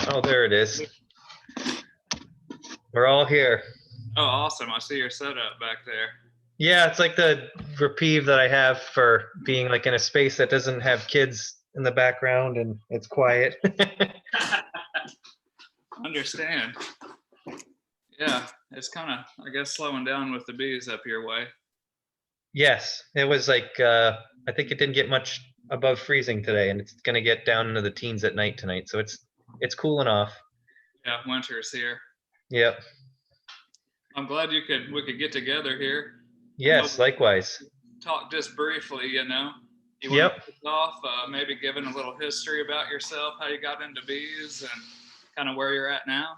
Oh, there it is. We're all here. Oh, awesome. I see your setup back there. Yeah, it's like the reprieve that I have for being like in a space that doesn't have kids in the background and it's quiet. Understand. Yeah, it's kind of, I guess, slowing down with the bees up your way. Yes, it was like I think it didn't get much above freezing today, and it's gonna get down into the teens at night tonight. So it's cooling off. Yeah, winter's here. Yep. I'm glad we could get together here. Yes, likewise. Talk just briefly, you know. You want Yep. to kick off, maybe giving a little history about yourself, how you got into bees, and kind of where you're at now.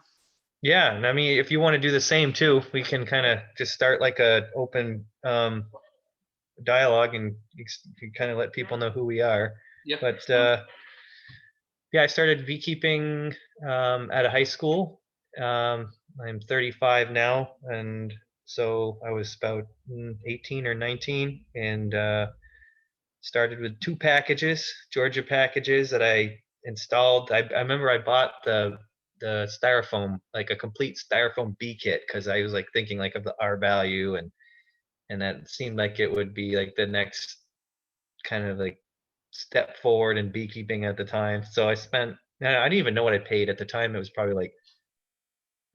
Yeah, and I mean, if you want to do the same too, we can kind of just start like a open dialogue and kind of let people know who we are. Yeah. But yeah, I started beekeeping at a high school. I'm 35 now, and so I was about 18 or 19, and started with 2 packages, Georgia packages that I installed. I remember I bought the styrofoam, like a complete styrofoam bee kit, because I was like thinking like of the R value, and that seemed like it would be like the next kind of like step forward in beekeeping at the time. So I didn't even know what I paid at the time. It was probably like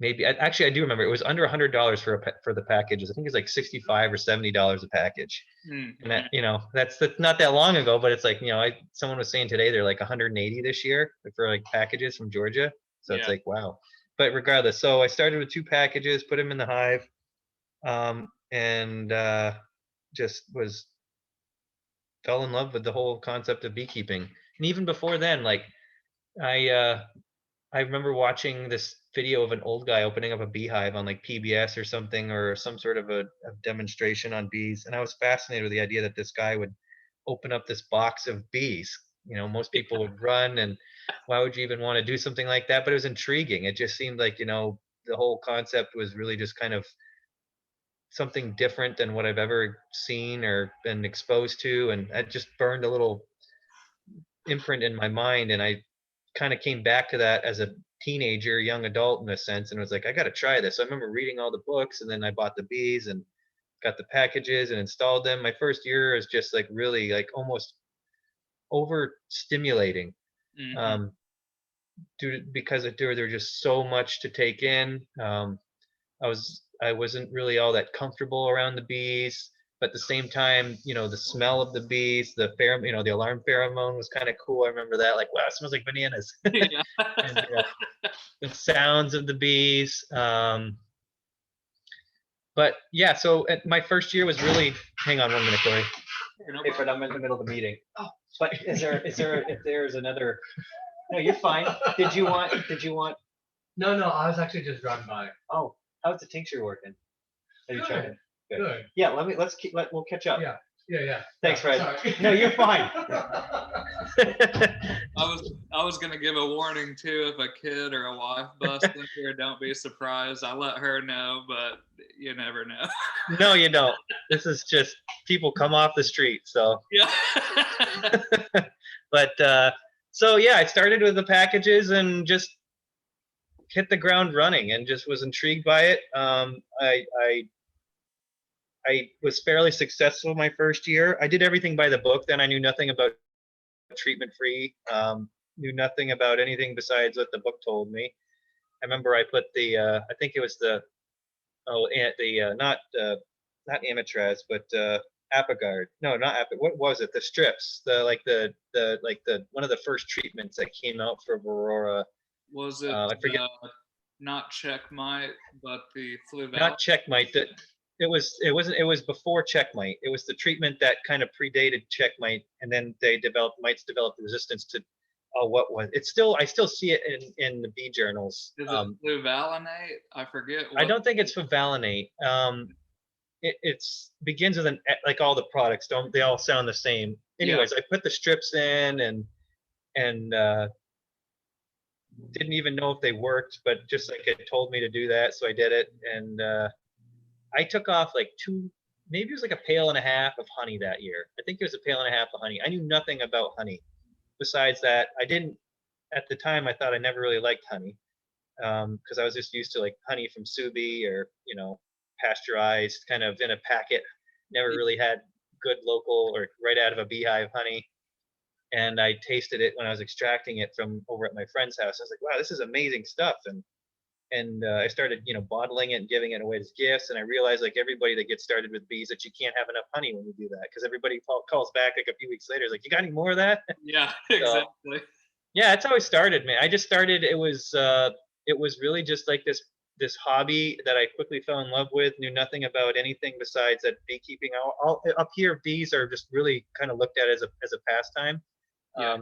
maybe actually I do remember it was under $100 for the packages. I think it was like $65 or $70 a package. Mm-hmm. And that that's not that long ago, but it's like someone was saying today they're like 180 this year for like packages from Georgia. So it's like wow. But regardless, so I started with 2 packages, put them in the hive, and just fell in love with the whole concept of beekeeping. And even before then, like I remember watching this video of an old guy opening up a beehive on like PBS or something, or some sort of a demonstration on bees, and I was fascinated with the idea that this guy would open up this box of bees. Most people would run, and why would you even want to do something like that? But it was intriguing. It just seemed like the whole concept was really just kind of something different than what I've ever seen or been exposed to, and it just burned a little imprint in my mind, and I kind of came back to that as a teenager, young adult in a sense, and was like, I got to try this. So I remember reading all the books, and then I bought the bees and got the packages and installed them. My first year is just like really like almost overstimulating, Mm-hmm. because there was just so much to take in. I wasn't really all that comfortable around the bees, but at the same time, the smell of the bees, the pheromone, the alarm pheromone was kind of cool. I remember that, like, wow, it smells like bananas. Yeah. And, the sounds of the bees. But yeah, so my first year was really. Hang on 1 minute, Cory. Hey, Fred, I'm in the middle of a meeting. Oh, but if there's another. No, you're fine. Did you want? No, I was actually just driving by. Oh, how's the tincture working? Have you tried it? Good. Yeah, we'll catch up. Yeah. Thanks, Fred. Sorry. No, you're fine. I was gonna give a warning too, if a kid or a wife busts in here, don't be surprised. I let her know, but you never know. No, you don't. This is just people come off the street, so. Yeah. But so yeah, I started with the packages and just hit the ground running and just was intrigued by it. I was fairly successful my first year. I did everything by the book. Then I knew nothing about treatment free. Knew nothing about anything besides what the book told me. I remember I put I think it was not Amatraz, but Apagard. No, not Apagard. What was it? The strips. The one of the first treatments that came out for Aurora. Was it I forget. Not Checkmate, but the flu? Not Checkmate. It was before Checkmate. It was the treatment that kind of predated Checkmate, and then mites developed resistance to. Oh, what was it? I still see it in the bee journals. Is it fluvalinate? I forget. I don't think it's fluvalinate. It begins with like all the products. They all sound the same? Anyways, I put the strips in and didn't even know if they worked, but just like it told me to do that, so I did it, and I took off like maybe it was like a pail and a half of honey that year. I think it was a pail and a half of honey. I knew nothing about honey. Besides that, I didn't at the time I thought I never really liked honey, because I was just used to like honey from Subi or pasteurized, kind of in a packet. Never really had good local or right out of a beehive honey. And I tasted it when I was extracting it from over at my friend's house. I was like, wow, this is amazing stuff. And I started, bottling it and giving it away as gifts. And I realized, like everybody that gets started with bees, that you can't have enough honey when you do that, because everybody calls back like a few weeks later, is like, you got any more of that? Yeah, So exactly. yeah, that's how I started, man. I just started. It was really just like this hobby that I quickly fell in love with. Knew nothing about anything besides that beekeeping. Up here, bees are just really kind of looked at as a pastime. Yeah.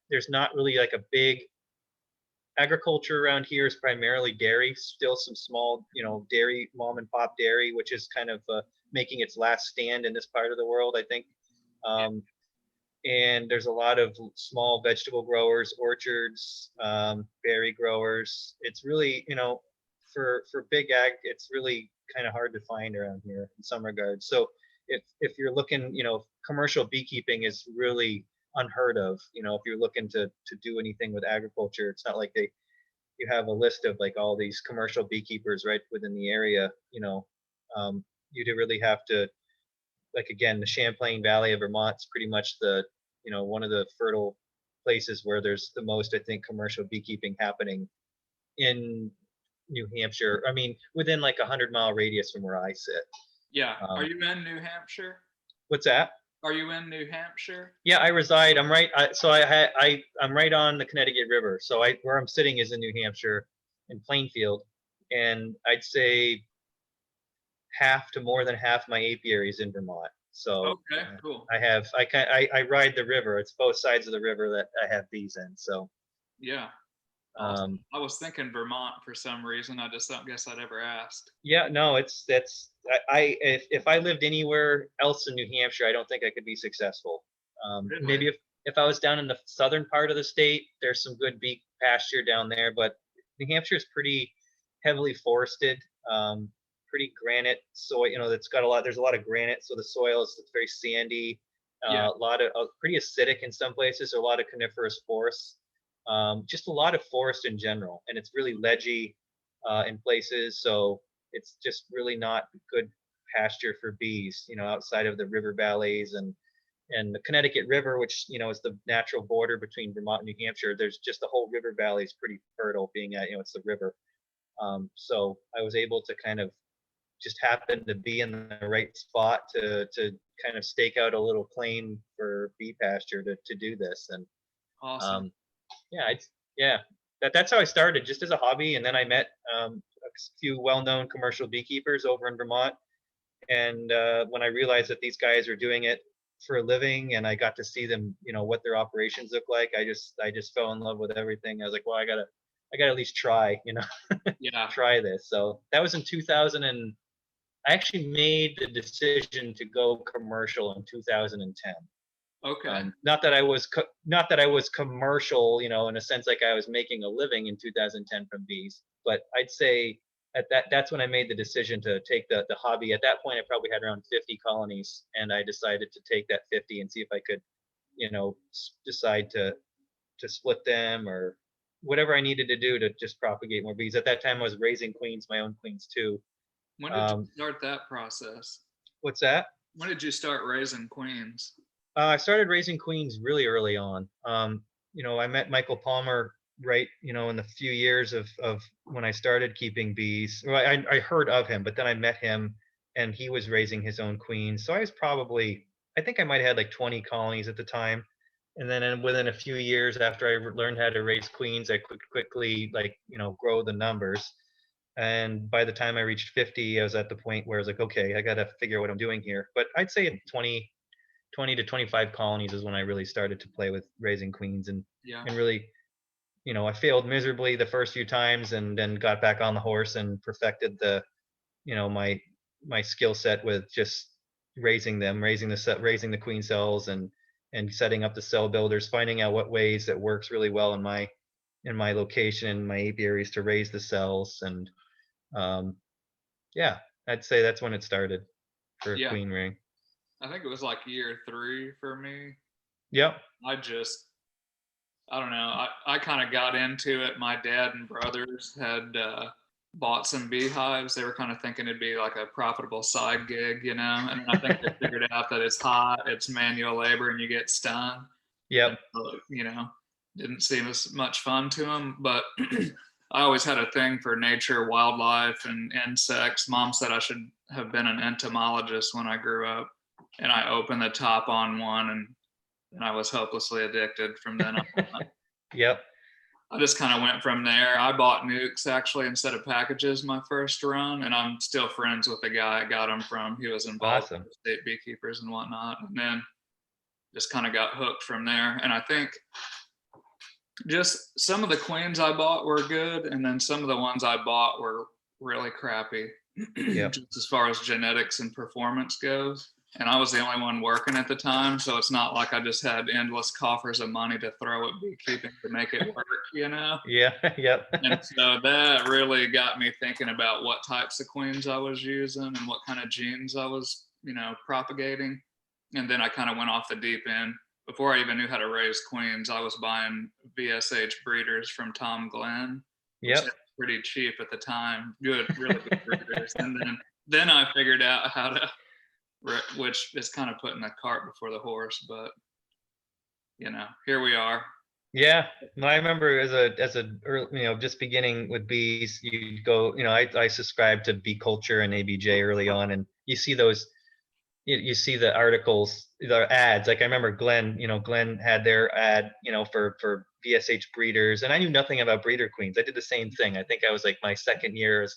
There's not really like a big agriculture around here. Is primarily dairy. Still some small, dairy, mom and pop dairy, which is kind of making its last stand in this part of the world, I think. Um, and there's a lot of small vegetable growers, orchards, berry growers. It's really, for big ag, it's really kind of hard to find around here in some regards. So if you're looking, commercial beekeeping is really unheard of. If you're looking to do anything with agriculture, it's not like you have a list of like all these commercial beekeepers right within the area. You do really have to, like, again, the Champlain Valley of Vermont's pretty much the one of the fertile places where there's the most, I think, commercial beekeeping happening in New Hampshire. I mean, within like 100-mile radius from where I sit. Yeah. Are Um, you in New Hampshire? what's that? Are you in New Hampshire? Yeah, I reside. I'm right. I'm right on the Connecticut River. So where I'm sitting is in New Hampshire, in Plainfield, and I'd say half to more than half my apiary is in Vermont. So Okay, cool. I ride the river. It's both sides of the river that I have bees in. So Yeah. Awesome. um, I was thinking Vermont for some reason. I just don't guess I'd ever asked. yeah, no, if I lived anywhere else in New Hampshire, I don't think I could be successful. Really? Maybe if I was down in the southern part of the state, there's some good bee pasture down there, but New Hampshire is pretty heavily forested, pretty granite soil. It's got a lot. There's a lot of granite, so the soil is very sandy. Yeah. A lot of pretty acidic in some places. A lot of coniferous forests. Just a lot of forest in general, and it's really ledgy in places. So it's just really not good pasture for bees, outside of the river valleys and the Connecticut River, which is the natural border between Vermont and New Hampshire. There's just the whole river valley is pretty fertile, being at it's the river. So I was able to kind of just happen to be in the right spot to kind of stake out a little claim for bee pasture to do this. And Awesome. um, yeah, yeah, that's how I started, just as a hobby, and then I met a few well-known commercial beekeepers over in Vermont, and when I realized that these guys were doing it for a living, and I got to see them, what their operations look like, I just fell in love with everything. I was like, well, I gotta at least try, Yeah. try this. So that was in 2000, and I actually made the decision to go commercial in 2010. Okay. Not that I was commercial, in a sense, like I was making a living in 2010 from bees, but I'd say that's when I made the decision to take the hobby. At that point, I probably had around 50 colonies, and I decided to take that 50 and see if I could, decide to split them or whatever I needed to do to just propagate more bees. At that time, I was raising queens, my own queens too. When did you Um, start that process? what's that? When did you start raising queens? I started raising queens really early on. I met Michael Palmer right, in the few years of when I started keeping bees. Well, I heard of him, but then I met him, and he was raising his own queens. So I think I might have had like 20 colonies at the time. And then within a few years after I learned how to raise queens, I could quickly, like, grow the numbers. And by the time I reached 50, I was at the point where I was like, okay, I got to figure out what I'm doing here. But I'd say at 20 to 25 colonies is when I really started to play with raising queens, and Yeah. really, I failed miserably the first few times, and then got back on the horse and perfected my skill set with just raising them, raising the queen cells, and setting up the cell builders, finding out what ways that works really well in my location and my apiaries to raise the cells. And um, yeah, I'd say that's when it started for Yeah. queen ring. I think it was like year 3 for me. Yep. I just I don't know. I kind of got into it. My dad and brothers had bought some beehives. They were kind of thinking it'd be like a profitable side gig, you know. And I think they figured out that it's hot, it's manual labor, and you get stung. Yep. And, you know, didn't seem as much fun to them. But I always had a thing for nature, wildlife, and insects. Mom said I should have been an entomologist when I grew up. And I opened the top on one, and I was hopelessly addicted from then on. Yep. I just kind of went from there. I bought nukes actually instead of packages my first run, and I'm still friends with the guy I got them from. He was involved Awesome. with state beekeepers and whatnot, and then just kind of got hooked from there. And I think just some of the queens I bought were good, and then some of the ones I bought were really crappy, Yep. just as far as genetics and performance goes. And I was the only one working at the time, so it's not like I just had endless coffers of money to throw at beekeeping to make it work, you know? Yeah. Yep. And so that really got me thinking about what types of queens I was using and what kind of genes I was, you know, propagating. And then I kind of went off the deep end. Before I even knew how to raise queens, I was buying VSH breeders from Tom Glenn, which Yep. was pretty cheap at the time. Good, really good breeders. And then I figured out how to, which is kind of putting the cart before the horse, but you know, here we are. Yeah, no, I remember as a early, you know, just beginning with bees, you go, you know, I subscribed to Bee Culture and ABJ early on, and you see those, you see the articles, the ads. Like I remember Glenn, you know, Glenn had their ad, you know, for VSH breeders, and I knew nothing about breeder queens. I did the same thing. I think I was like my second year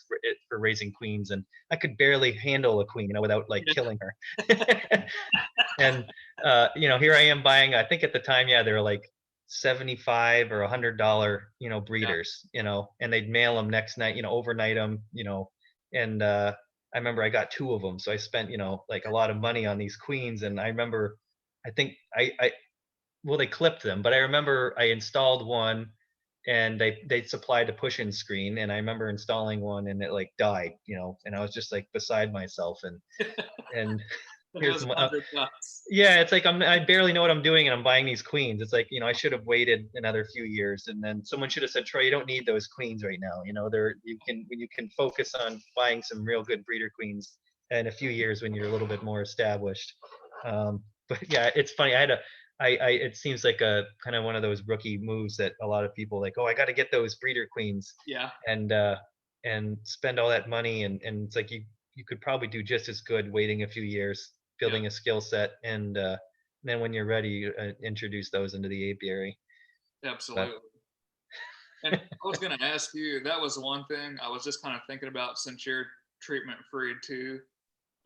for raising queens, and I could barely handle a queen, you know, without like killing her. And you know, here I am buying. I think at the time, yeah, they were like $75 or $100, you know, breeders, you know, and they'd mail them next night, you know, overnight them, you know, and I remember I got two of them, so I spent, you know, like a lot of money on these queens, and I remember, I think I well, they clipped them, but I remember I installed one, and they supplied a push-in screen, and I remember installing one, and it like died, you know, and I was just like beside myself, and here's Those my, $100. yeah, it's like I barely know what I'm doing, and I'm buying these queens. It's like, you know, I should have waited another few years, and then someone should have said, Troy, you don't need those queens right now. You know, you can focus on buying some real good breeder queens in a few years when you're a little bit more established. But yeah, it's funny. It seems like a kind of one of those rookie moves that a lot of people like, oh, I got to get those breeder queens, Yeah. and spend all that money, and it's like you could probably do just as good waiting a few years, building a skill set, and then when you're ready, you, introduce those into the apiary. Absolutely. And I was going to ask you, that was one thing I was just kind of thinking about since you're treatment free too.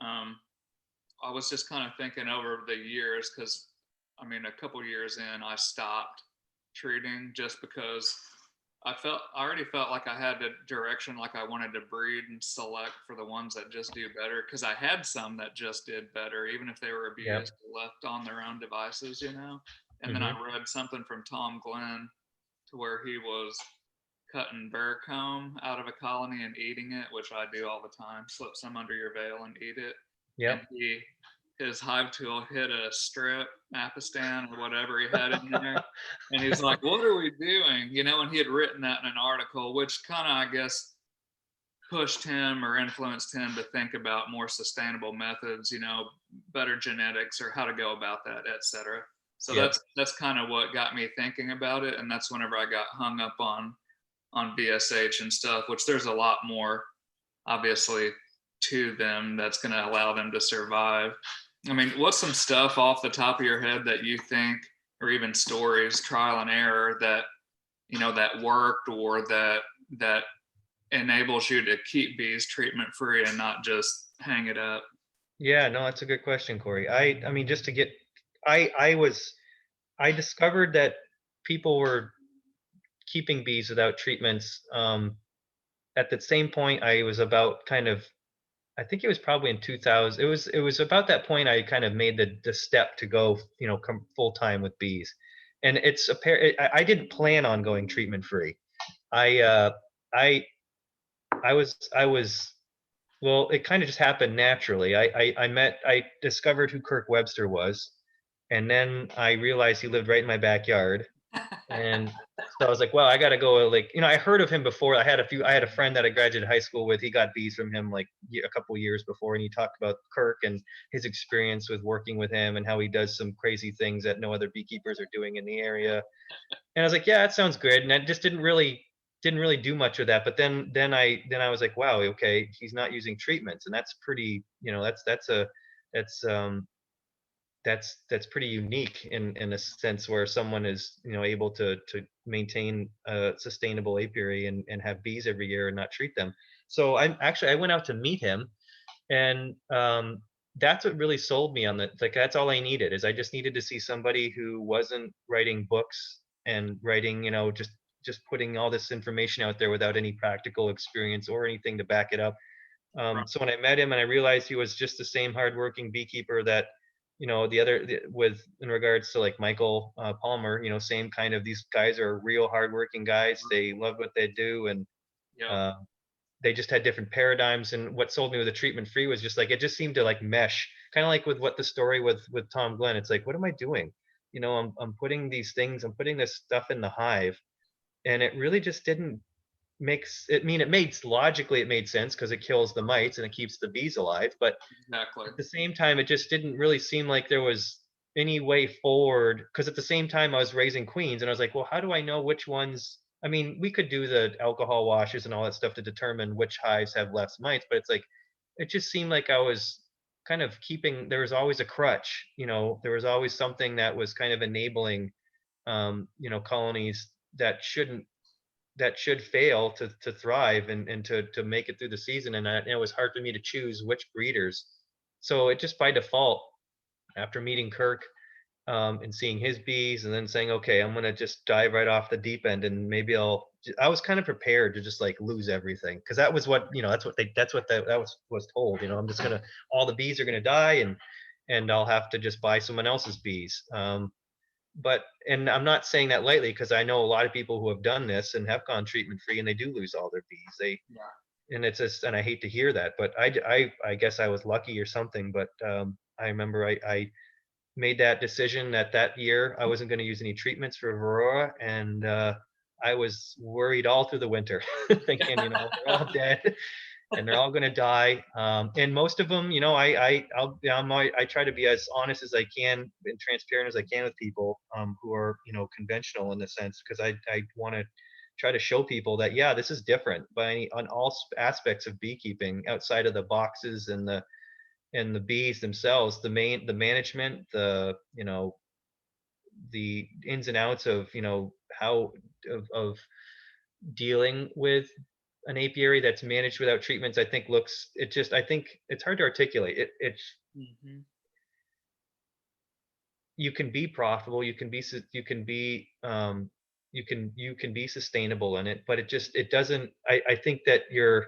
I was just kind of thinking over the years, because I mean, a couple years in, I stopped treating just because I already felt like I had a direction, like I wanted to breed and select for the ones that just do better. Because I had some that just did better, even if they were Yep. abused or left on their own devices, you know. And then Mhm. I read something from Tom Glenn to where he was cutting bear comb out of a colony and eating it, which I do all the time. Slip some under your veil and eat it. Yep. And his hive tool hit a strip, apistan, or whatever he had in there. And he's like, what are we doing? You know, and he had written that in an article, which kind of, I guess, pushed him or influenced him to think about more sustainable methods, you know, better genetics or how to go about that, etc. So Yep. that's kind of what got me thinking about it. And that's whenever I got hung up on BSH and stuff, which there's a lot more, obviously, to them that's going to allow them to survive. I mean, what's some stuff off the top of your head that you think, or even stories, trial and error, that, you know, that worked, or that enables you to keep bees treatment free and not just hang it up? Yeah, no, that's a good question, Corey. I mean, just to get, I discovered that people were keeping bees without treatments. At the same point, I was about kind of, I think it was probably in 2000. It was about that point I kind of made the step to go, you know, come full time with bees, and it's I didn't plan on going treatment free. I uh, I I was well, it kind of just happened naturally. I discovered who Kirk Webster was, and then I realized he lived right in my backyard, And so I was like, well, I got to go. Like, I heard of him before. I had a friend that I graduated high school with. He got bees from him like a couple years before. And he talked about Kirk and his experience with working with him and how he does some crazy things that no other beekeepers are doing in the area. And I was like, yeah, that sounds good. And I just didn't really do much with that. But then I was like, wow, okay, he's not using treatments. And that's pretty, that's that's pretty unique in a sense where someone is able to maintain a sustainable apiary and have bees every year and not treat them. So I went out to meet him, and that's what really sold me on the like that's all I needed. Is I just needed to see somebody who wasn't writing books and writing, just putting all this information out there without any practical experience or anything to back it up. Right. So when I met him and I realized he was just the same hardworking beekeeper that, with in regards to like Michael Palmer, same kind of, these guys are real hardworking guys. They love what they do, and Yeah. uh, they just had different paradigms. And what sold me with the treatment free was just like it just seemed to like mesh, kind of like with what the story with Tom Glenn. It's like, what am I doing? I'm putting these things, I'm putting this stuff in the hive, and it really just didn't makes it mean it made logically it made sense because it kills the mites and it keeps the bees alive, but Exactly. at the same time it just didn't really seem like there was any way forward, because at the same time I was raising queens and I was like, well, how do I know which ones? I mean, we could do the alcohol washes and all that stuff to determine which hives have less mites, but it's like it just seemed like I was kind of keeping, there was always a crutch, there was always something that was kind of enabling colonies that should fail to thrive and to make it through the season. And it was hard for me to choose which breeders. So it just by default, after meeting Kirk, and seeing his bees, and then saying, okay, I'm gonna just dive right off the deep end, and maybe I was kind of prepared to just like lose everything, because that was what that was told. I'm just gonna, all the bees are gonna die, and I'll have to just buy someone else's bees. But and I'm not saying that lightly, because I know a lot of people who have done this and have gone treatment free and they do lose all their bees. Yeah. And it's just, and I hate to hear that, but I guess I was lucky or something. But I remember I made that decision that year I wasn't going to use any treatments for Varroa, and I was worried all through the winter, thinking, they're all dead and they're all going to die. And most of them, I try to be as honest as I can and transparent as I can with people who are, conventional in the sense, because I want to try to show people that, yeah, this is different on all aspects of beekeeping outside of the boxes and the bees themselves, the management, the ins and outs of, how of dealing with an apiary that's managed without treatments. I think it's hard to articulate. It's Hmm. You can be profitable, you can be sustainable in it, but it doesn't, I think that you're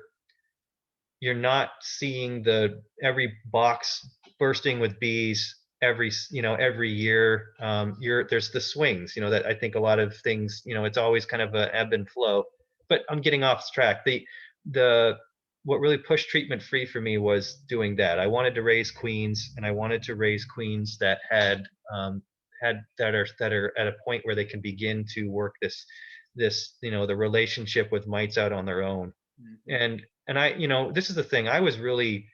not seeing the every box bursting with bees every year. There's the swings, that I think a lot of things, it's always kind of a ebb and flow. But I'm getting off track. The What really pushed treatment free for me was doing that. I wanted to raise queens, and I wanted to raise queens that that are at a point where they can begin to work this the relationship with mites out on their own. Hmm. And this is the thing, I was really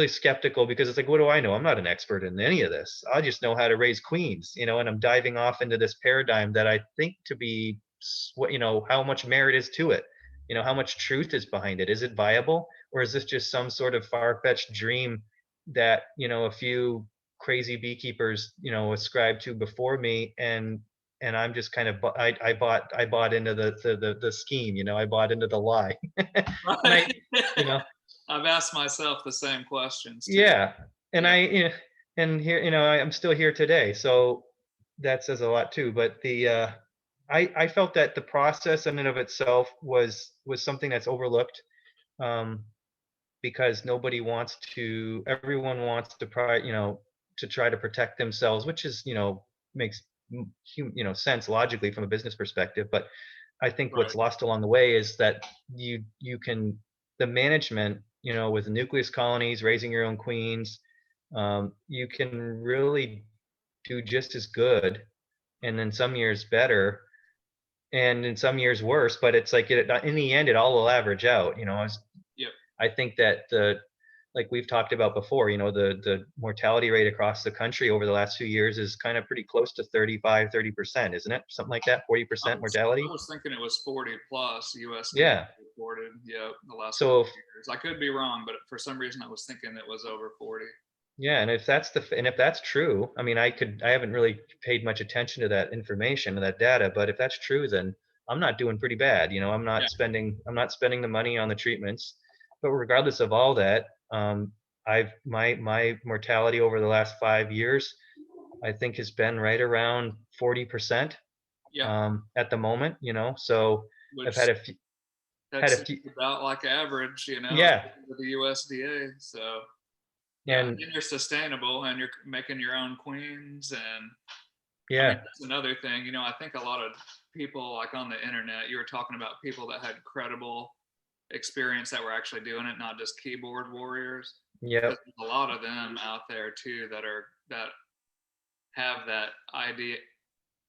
skeptical, because it's like, what do I know? I'm not an expert in any of this. I just know how to raise queens, and I'm diving off into this paradigm that I think to be what, how much merit is to it, how much truth is behind it. Is it viable, or is this just some sort of far-fetched dream that, a few crazy beekeepers, ascribed to before me, and I'm just kind of I bought into the scheme, I bought into the lie. And Right. I, you know, I've asked myself the same questions too. yeah, and Yeah. and here, I'm still here today, so that says a lot too. But I felt that the process in and of itself was something that's overlooked, um, because everyone wants to to try to protect themselves, which is, makes sense logically from a business perspective. But I think Right. what's lost along the way is that you can the management, with nucleus colonies, raising your own queens, you can really do just as good and then some years better, and in some years worse. But it's like in the end, it all will average out. Yep. I think that like we've talked about before, the mortality rate across the country over the last few years is kind of pretty close to 35-30%, isn't it? Something like that, 40% I mortality. was thinking it was 40 plus USDA Yeah. reported. Yeah, the last couple So of years. I could be wrong, but for some reason I was thinking it was over 40. yeah, and if that's true, I mean, I haven't really paid much attention to that information, to that data, but if that's true, then I'm not doing pretty bad. Yeah. I'm not spending the money on the treatments. But regardless of all that, my mortality over the last 5 years, I think has been right around 40% Yeah. at the moment. So I've Which had a few, had a that's few, about like average, yeah, with the USDA. So yeah, and and you're sustainable and you're making your own queens. And I mean, yeah, that's another thing, I think a lot of people like on the internet, you were talking about people that had credible experience that were actually doing it, not just keyboard warriors. yep, Because there's a lot of them out there too that have that idea,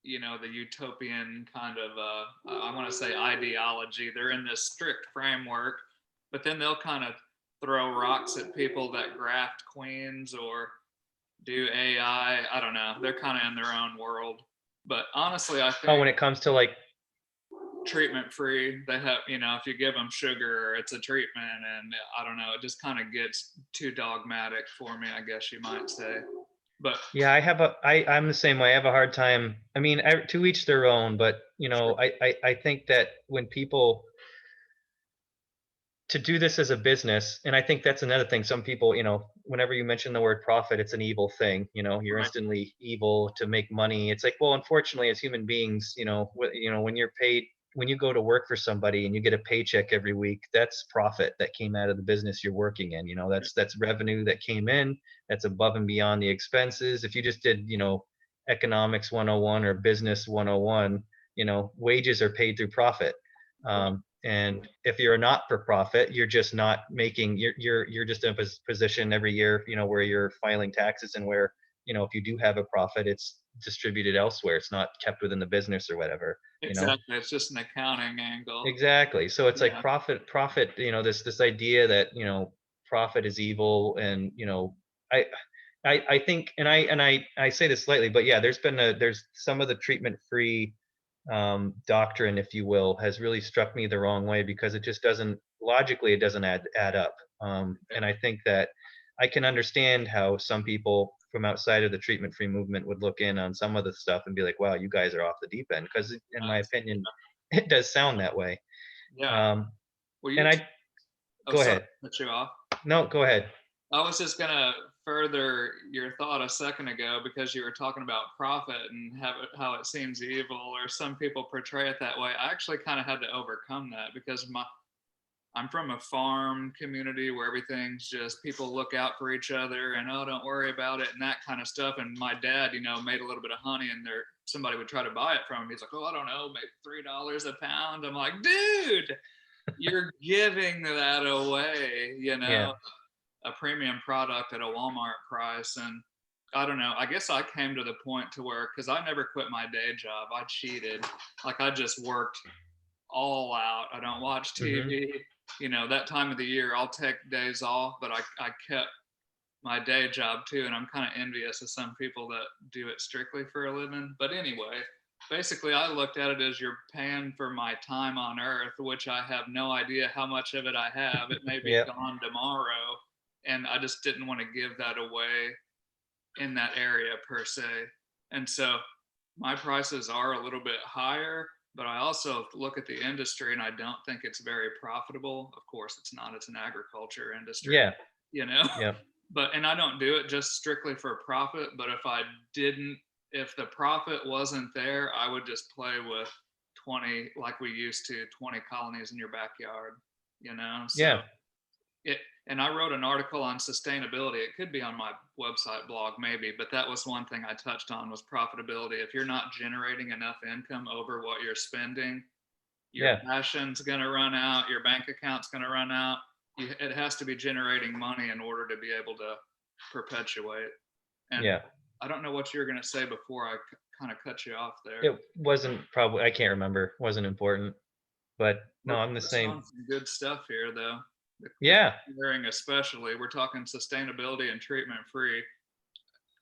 the utopian kind of I want to say ideology. They're in this strict framework, but then they'll kind of throw rocks at people that graft queens or do AI. I don't know. They're kind of in their own world. But honestly, I oh, think when it comes to like, treatment free, they have, if you give them sugar, it's a treatment. And I don't know, it just kind of gets too dogmatic for me, I guess you might say. But yeah, I'm the same way. I have a hard time. I mean, to each their own, but sure. I think that when people to do this as a business, and I think that's another thing. Some people, whenever you mention the word profit, it's an evil thing. You're Right. instantly evil to make money. It's like, well, unfortunately, as human beings, when you're paid, when you go to work for somebody and you get a paycheck every week, that's profit that came out of the business you're working in. That's revenue that came in. That's above and beyond the expenses. If you just did, economics 101 or business 101, wages are paid through profit. Right. And if you're a not for profit, you're just not making, you're just in a position every year, where you're filing taxes, and where, if you do have a profit, it's distributed elsewhere. It's not kept within the business or whatever, you know. Exactly. It's just an accounting angle. Exactly. So it's like Yeah. profit, this idea that, profit is evil. And, I I think, and I say this slightly, but yeah, there's some of the treatment free doctrine, if you will, has really struck me the wrong way, because it just doesn't, logically, it doesn't add up. And I think that I can understand how some people from outside of the treatment free movement would look in on some of the stuff and be like, wow, you guys are off the deep end, because in my opinion, it does sound that way. Yeah. um, Well, and I oh, Go sorry, ahead. cut you off. No, go ahead. I was just gonna further your thought a second ago because you were talking about profit and how it seems evil, or some people portray it that way. I actually kind of had to overcome that because I'm from a farm community where everything's just people look out for each other and, oh, don't worry about it and that kind of stuff. And my dad, made a little bit of honey and somebody would try to buy it from him. He's like, oh, I don't know, maybe $3 a pound. I'm like, dude, you're giving that away, Yeah. a premium product at a Walmart price. And I don't know, I guess I came to the point to where, because I never quit my day job, I cheated. Like I just worked all out. I don't watch Hmm. TV. That time of the year, I'll take days off, but I kept my day job too. And I'm kind of envious of some people that do it strictly for a living. But anyway, basically, I looked at it as you're paying for my time on earth, which I have no idea how much of it I have. It may be Yep. gone tomorrow. And I just didn't want to give that away in that area per se. And so my prices are a little bit higher, but I also look at the industry and I don't think it's very profitable. Of course, it's not, it's an agriculture industry, Yeah. you know? Yep. And I don't do it just strictly for profit, but if the profit wasn't there, I would just play with 20, like we used to, 20 colonies in your backyard, So Yeah. it, and I wrote an article on sustainability. It could be on my website blog maybe, but that was one thing I touched on was profitability. If you're not generating enough income over what you're spending, your Yeah. passion's going to run out, your bank account's going to run out. It has to be generating money in order to be able to perpetuate. And Yeah. I don't know what you were going to say before I kind of cut you off there. It wasn't probably, I can't remember, wasn't important, but no, I'm the We're touching same. on some good stuff here, though. The Yeah. clearing especially, we're talking sustainability and treatment free.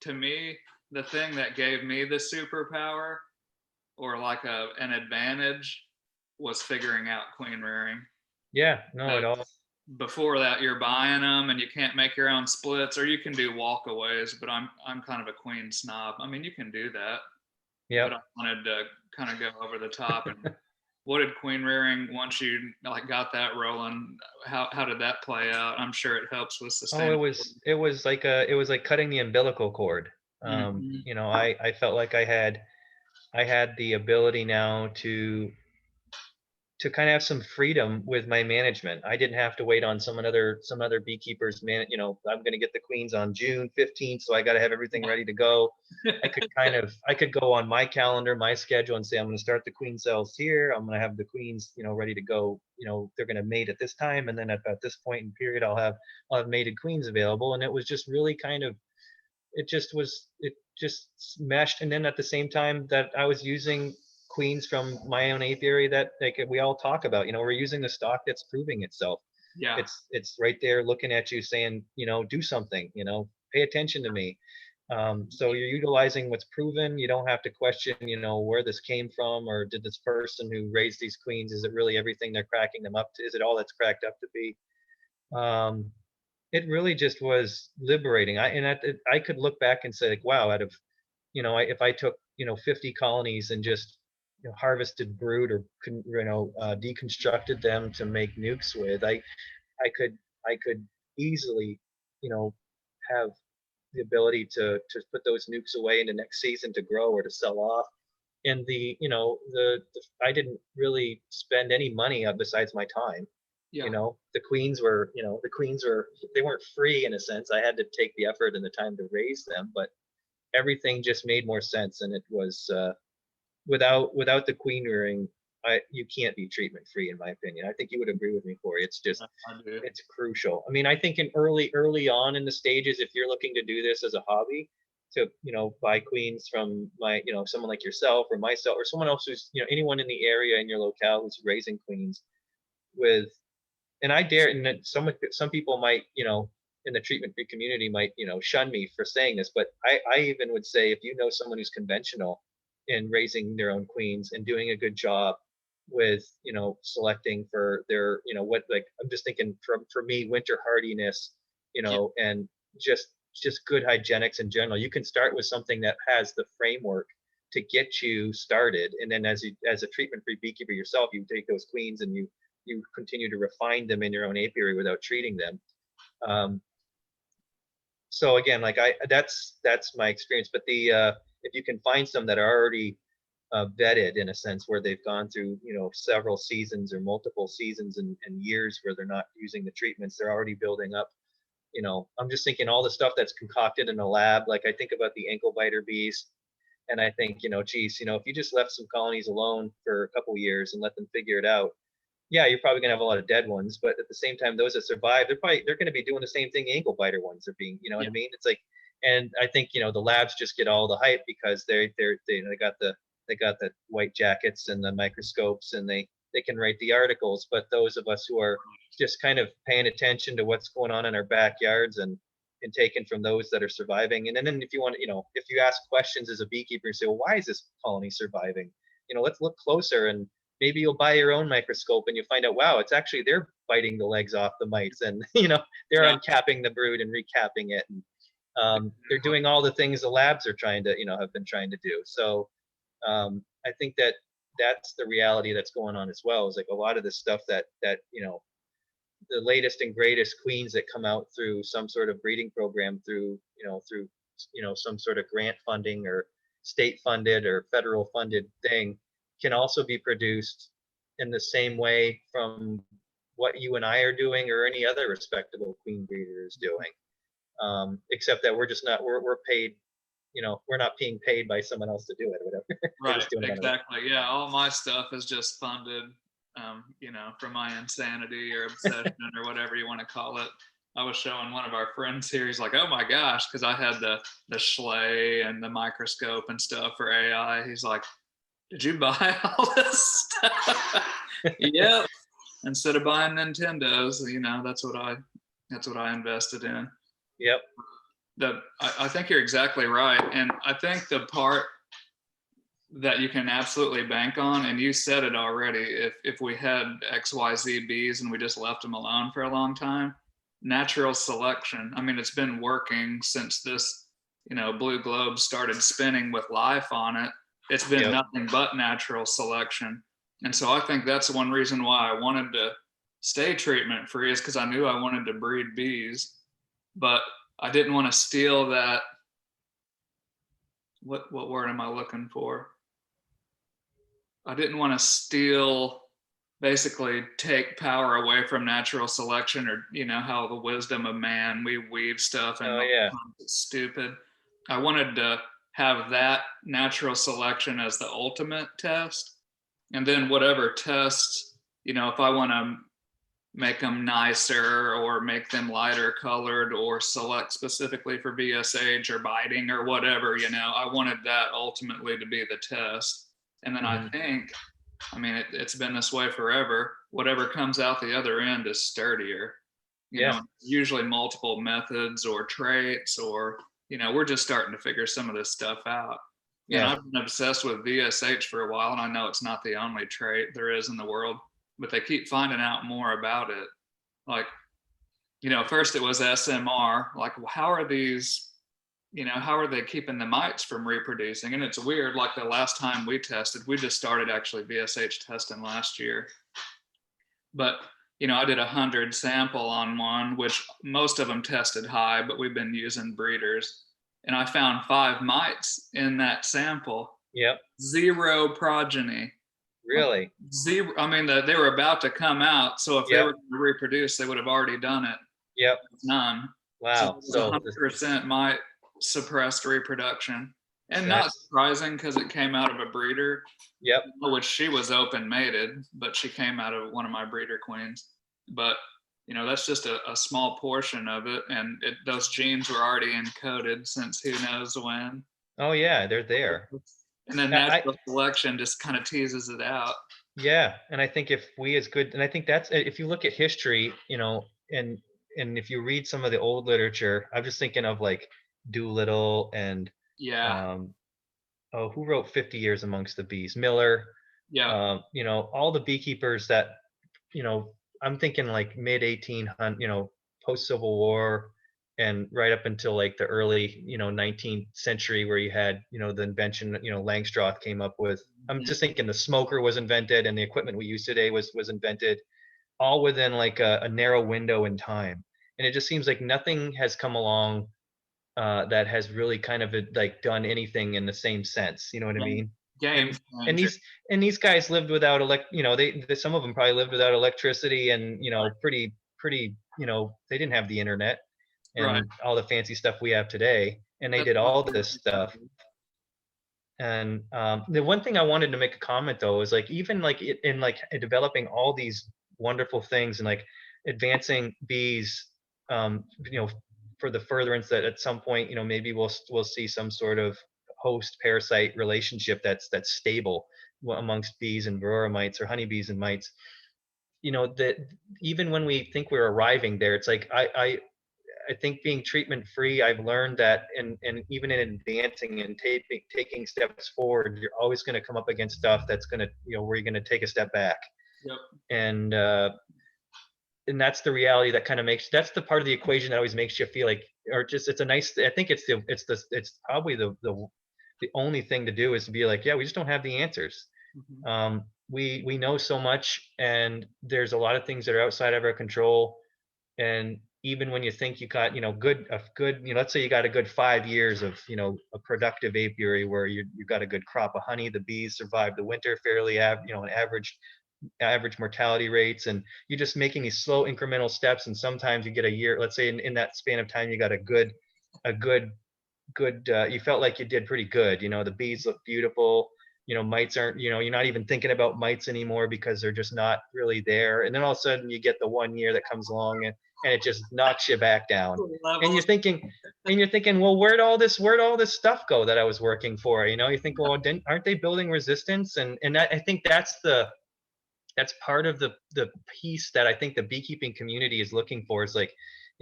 To me, the thing that gave me the superpower or like an advantage was figuring out queen rearing. Yeah, no, it all. Before that, you're buying them and you can't make your own splits, or you can do walkaways, but I'm kind of a queen snob. I mean, you can do that, but Yep. I wanted to kind of go over the top. And what did queen rearing, once you like got that rolling, how did that play out? I'm sure it helps with Oh, sustainability. it was like cutting the umbilical cord. Mhm. You know, I felt like I had the ability now to kind of have some freedom with my management. I didn't have to wait on some other beekeepers you know, I'm going to get the queens on June 15th, so I got to have everything ready to go. I could go on my calendar, my schedule, and say I'm going to start the queen cells here. I'm going to have the queens, you know, ready to go. You know, they're going to mate at this time, and then at this point in period, I'll have mated queens available. And it was just really kind of, it just meshed. And then at the same time that I was using queens from my own apiary, that like we all talk about, you know, we're using the stock that's proving itself. Yeah. It's right there looking at you saying, you know, do something, you know, pay attention to me. So you're utilizing what's proven. You don't have to question, you know, where this came from, or did this person who raised these queens, is it really everything they're cracking them up to? Is it all that's cracked up to be? Um, it really just was liberating. I could look back and say, like, wow, out of, you know, if I took, you know, 50 colonies and just, you know, harvested brood, or you know, deconstructed them to make nukes with, I could I could easily, you know, have the ability to put those nukes away into next season to grow or to sell off. And you know, I didn't really spend any money besides my time. You Yeah. know, the queens were, they weren't free in a sense. I had to take the effort and the time to raise them, but everything just made more sense. And it was, without the queen rearing, you can't be treatment free, in my opinion. I think you would agree with me, Cory. It's just, I do. it's crucial. I mean, I think in early on in the stages, if you're looking to do this as a hobby, to, you know, buy queens from you know, someone like yourself or myself or someone else who's, you know, anyone in the area in your locale who's raising queens with, and I dare, and some people might, you know, in the treatment free community might, you know, shun me for saying this, but I even would say, if you know someone who's conventional in raising their own queens and doing a good job with, you know, selecting for their, you know, what, like, I'm just thinking for me, winter hardiness, you Yeah. know, and just good hygienics in general. You can start with something that has the framework to get you started, and then as a treatment free beekeeper yourself, you take those queens and you continue to refine them in your own apiary without treating them. Um, so again, like, that's my experience. But if you can find some that are already vetted in a sense, where they've gone through, you know, several seasons or multiple seasons and years where they're not using the treatments, they're already building up. You know, I'm just thinking all the stuff that's concocted in a lab. Like, I think about the ankle biter bees, and I think, you know, geez, you know, if you just left some colonies alone for a couple years and let them figure it out, yeah, you're probably gonna have a lot of dead ones, but at the same time, those that survive, they're gonna be doing the same thing the ankle biter ones are being, you know what Yeah. I mean? It's like, and I think, you know, the labs just get all the hype because they got the white jackets and the microscopes, and they can write the articles. But those of us who are just kind of paying attention to what's going on in our backyards, and taking from those that are surviving, and then if you want, you know, if you ask questions as a beekeeper and say, well, why is this colony surviving? You know, let's look closer, and maybe you'll buy your own microscope and you find out, wow, it's actually they're biting the legs off the mites, and you know, they're Yeah. uncapping the brood and recapping it, and they're doing all the things the labs are trying to, you know, have been trying to do. So I think that's the reality that's going on as well, is like a lot of this stuff that you know, the latest and greatest queens that come out through some sort of breeding program, through some sort of grant funding or state funded or federal funded thing, can also be produced in the same way from what you and I are doing, or any other respectable queen breeder is doing. Except that we're just not, we're paid, you know, we're not being paid by someone else to do it or whatever. We're Right. just doing it on our own. Exactly. Yeah. All my stuff is just funded, you know, from my insanity or obsession or whatever you want to call it. I was showing one of our friends here. He's like, "Oh my gosh," because I had the Schley and the microscope and stuff for AI. He's like, "Did you buy all this stuff?" Yep. Instead of buying Nintendos, that's what I invested in. Yep. I think you're exactly right, and I think the part that you can absolutely bank on, and you said it already, if we had XYZ bees and we just left them alone for a long time, natural selection. I mean, it's been working since this, blue globe started spinning with life on it. It's been Yep. nothing but natural selection. And so I think that's one reason why I wanted to stay treatment free, is because I knew I wanted to breed bees, but I didn't want to steal that. What word am I looking for? I didn't want to steal, basically take power away from natural selection, or how the wisdom of man, we weave stuff and Oh yeah. it's stupid. I wanted to have that natural selection as the ultimate test, and then whatever tests, if I want to make them nicer or make them lighter colored or select specifically for VSH or biting or whatever, I wanted that ultimately to be the test. And then I think, I mean, it's been this way forever. Whatever comes out the other end is sturdier. Usually multiple methods or traits, or, we're just starting to figure some of this stuff out. And Yeah. I've been obsessed with VSH for a while, and I know it's not the only trait there is in the world, but they keep finding out more about it. Like, first it was SMR. Like, how are these, how are they keeping the mites from reproducing? And it's weird, like the last time we tested, we just started actually VSH testing last year. But, I did 100 sample on one, which most of them tested high, but we've been using breeders. And I found 5 mites in that sample. Yep. 0 progeny. Really? 0. I mean, they were about to come out. So if they were going to reproduce, they would have already done it. Yep. None. Wow. So 100% mite suppressed reproduction, and not surprising because it came out of a breeder. Yep. Which she was open mated, but she came out of one of my breeder queens. But that's just a small portion of it, and those genes were already encoded since who knows when. Oh yeah, they're there. And then natural selection just kind of teases it out. Yeah, and I think if we as good, and I think that's, if you look at history, and if you read some of the old literature, I'm just thinking of like Doolittle and who wrote 50 Years Amongst the Bees? Miller. Yeah. All the beekeepers that, I'm thinking like mid 1800, post Civil War, and right up until like the early, 19th century, where you had, the invention, Langstroth came up with. I'm just thinking the smoker was invented, and the equipment we use today was invented, all within like a narrow window in time. And it just seems like nothing has come along that has really kind of like done anything in the same sense. You know what I mean? Game And these guys lived without they some of them probably lived without electricity, and pretty they didn't have the internet and all the fancy stuff we have today, and they did all this stuff. And the one thing I wanted to make a comment though is, like, even like in like developing all these wonderful things and like advancing bees, for the furtherance that at some point, maybe we'll see some sort of host parasite relationship that's stable amongst bees and varroa mites, or honeybees and mites. That even when we think we're arriving there, it's like I think being treatment free, I've learned that, and even in advancing and taking steps forward, you're always going to come up against stuff that's going to, where you're going to take a step back. Yep. And that's the reality that kind of that's the part of the equation that always makes you feel like, or just, it's a nice, I think it's probably the only thing to do, is to be like, yeah, we just don't have the answers. We know so much, and there's a lot of things that are outside of our control. And even when you think you got, let's say you got a good 5 years of, a productive apiary where you got a good crop of honey, the bees survive the winter fairly, an average mortality rates, and you're just making these slow incremental steps. And sometimes you get a year, let's say in that span of time, you got a good, you felt like you did pretty good. The bees look beautiful. mites aren't, you're not even thinking about mites anymore because they're just not really there. And then all of a sudden you get the 1 year that comes along, and it just knocks you back down. And you're Levels. thinking, well, where'd all this stuff go that I was working for? You think, well, aren't they building resistance? And I think that's part of the piece that I think the beekeeping community is looking for, is like,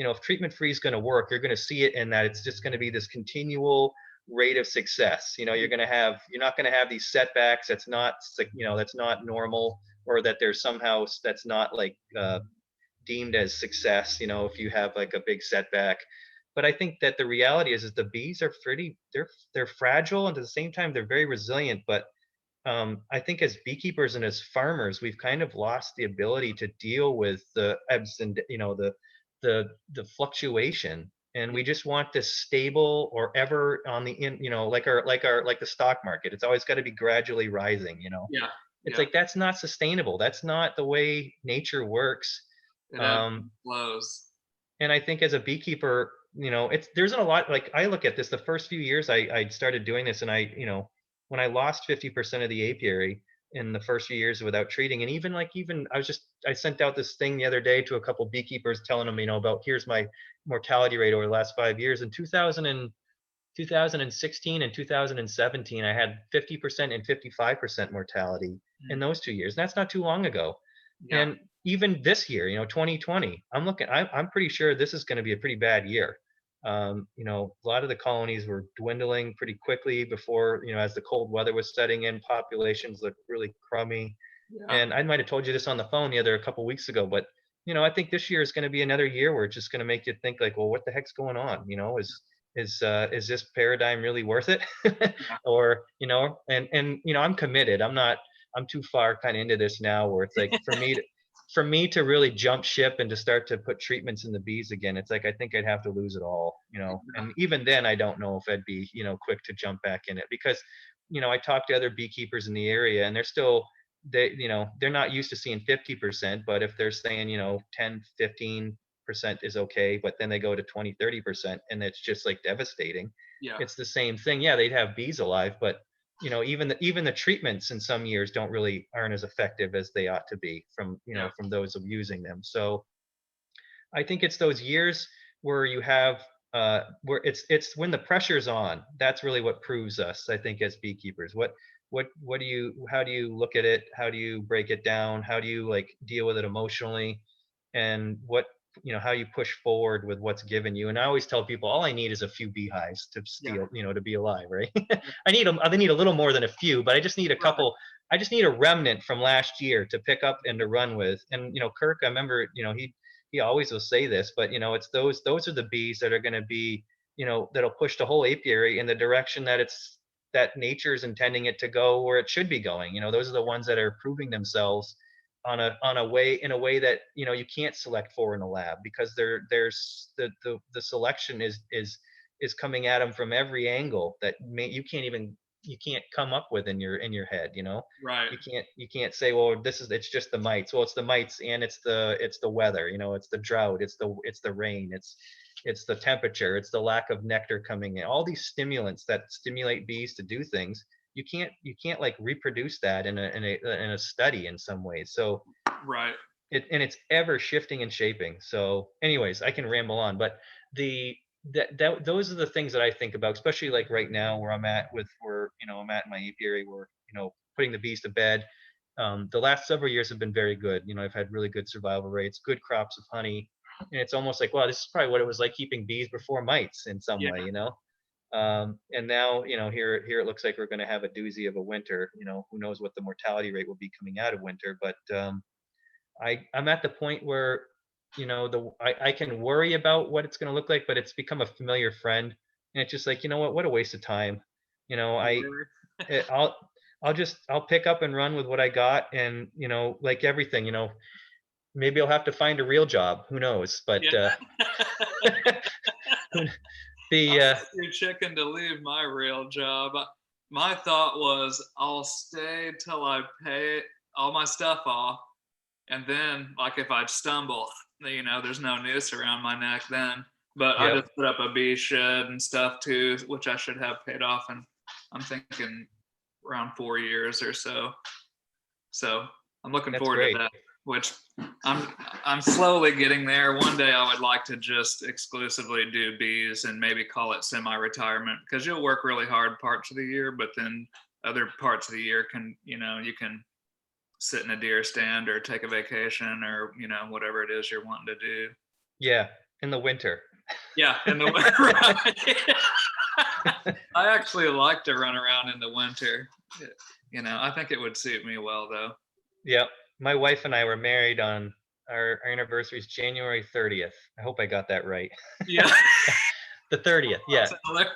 if treatment free is going to work, you're going to see it in that it's just going to be this continual rate of success. You're not going to have these setbacks. That's not normal, or that there's somehow that's not like deemed as success, if you have like a big setback. But I think that the reality is the bees are they're fragile, and at the same time they're very resilient. But I think as beekeepers and as farmers, we've kind of lost the ability to deal with the ebbs and the fluctuation, and we just want this stable, or ever on the like the stock market. It's always got to be gradually rising. Yeah. It's Yeah. like, that's not sustainable. That's not the way nature works. It ebbs and flows. And I think as a beekeeper, there isn't a lot. Like, I look at this, the first few years I started doing this, and when I lost 50% of the apiary in the first few years without treating, and even I sent out this thing the other day to a couple beekeepers telling them, about, here's my mortality rate over the last 5 years. In 2016 and 2017, I had 50% and 55% mortality in those 2 years. And that's not too long ago. Yeah. And even this year, 2020, I'm pretty sure this is going to be a pretty bad year. A lot of the colonies were dwindling pretty quickly before, as the cold weather was setting in, populations looked really crummy. Yeah. And I might have told you this on the phone a couple weeks ago, but I think this year is going to be another year where it's just going to make you think, like, well, what the heck's going on? Is this paradigm really worth it? Or, I'm committed. I'm too far kind of into this now, where it's like, for me to really jump ship and to start to put treatments in the bees again, it's like, I think I'd have to lose it all, and even then I don't know if I'd be, quick to jump back in it, because, I talk to other beekeepers in the area, and they're not used to seeing 50%, but if they're saying, 10, 15% is okay, but then they go to 20, 30%, and it's just like devastating. Yeah. It's the same thing. Yeah, they'd have bees alive, but even the treatments in some years aren't as effective as they ought to be from those of using them. So I think it's those years where you have where it's when the pressure's on, that's really what proves us, I think, as beekeepers. How do you look at it? How do you break it down? How do you like deal with it emotionally? And how you push forward with what's given you. And I always tell people, all I need is a few beehives to steal, to be alive, right? I need a little more than a few, but I just need a couple. I just need a remnant from last year to pick up and to run with. And Kirk, I remember, he always will say this, but it's those are the bees that are going to be, that'll push the whole apiary in the direction that nature is intending it to go, where it should be going. Those are the ones that are proving themselves in a way that you can't select for in a lab, because there's the selection is coming at them from every angle that you can't come up with in your head. Right. You can't say, well, it's just the mites. Well, it's the mites, and it's the weather. It's the drought, it's the rain, it's the temperature, it's the lack of nectar coming in. All these stimulants that stimulate bees to do things, you can't like reproduce that in a study in some ways. So Right. It's ever shifting and shaping. So anyways, I can ramble on, but those are the things that I think about, especially like right now where I'm at I'm at in my apiary, where putting the bees to bed. The last several years have been very good. I've had really good survival rates, good crops of honey, and it's almost like, wow, this is probably what it was like keeping bees before mites in some way. And now, here it looks like we're going to have a doozy of a winter. Who knows what the mortality rate will be coming out of winter, but I'm at the point where, I can worry about what it's going to look like, but it's become a familiar friend, and it's just like, what a waste of time. I'll pick up and run with what I got, and like everything, maybe I'll have to find a real job. Who knows? But I'm too chicken to leave my real job. My thought was, I'll stay till I pay all my stuff off, and then, like, if I stumble, there's no noose around my neck then. But I just put up a bee shed and stuff too, which I should have paid off. And I'm thinking, around 4 years or so. So I'm looking That's forward great. to that, which I'm slowly getting there. One day I would like to just exclusively do bees and maybe call it semi-retirement, because you'll work really hard parts of the year, but then other parts of the year you can sit in a deer stand or take a vacation or, whatever it is you're wanting to do. Yeah, in the winter. Yeah, in the winter. I actually like to run around in the winter. I think it would suit me well though. Yep. My wife and I were married on our anniversary is January 30th. I hope I got that right. Yeah. The 30th. Yeah. Similar.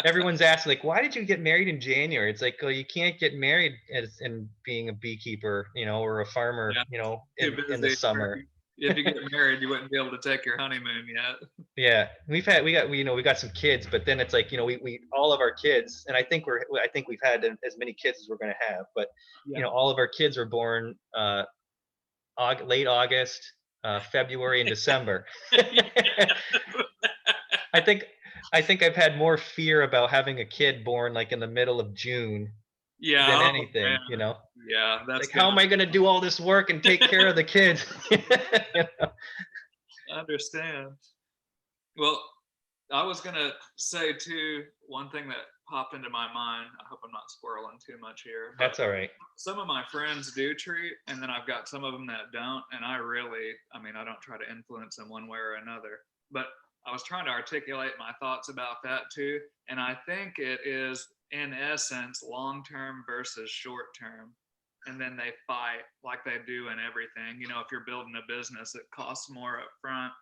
Everyone's asking, like, why did you get married in January? It's like, well, you can't get married in being a beekeeper, or a farmer, Yeah. in the busy. summer. If you get married, you wouldn't be able to take your honeymoon yet. Yeah, we got some kids, but then it's like, we all of our kids, and I think we've had as many kids as we're going to have, but Yeah. all of our kids were born late August, February, and December. I think I've had more fear about having a kid born like in the middle of June Yeah. than Oh, anything, man. Yeah, that's like, how am I going to do all this work and take care of the kids? I understand. Well, I was gonna say too, one thing that popped into my mind. I hope I'm not squirreling too much here. That's all right. Some of my friends do treat, and then I've got some of them that don't. And I don't try to influence them one way or another. But I was trying to articulate my thoughts about that too. And I think it is, in essence, long term versus short term. And then they fight like they do in everything. If you're building a business, it costs more up front,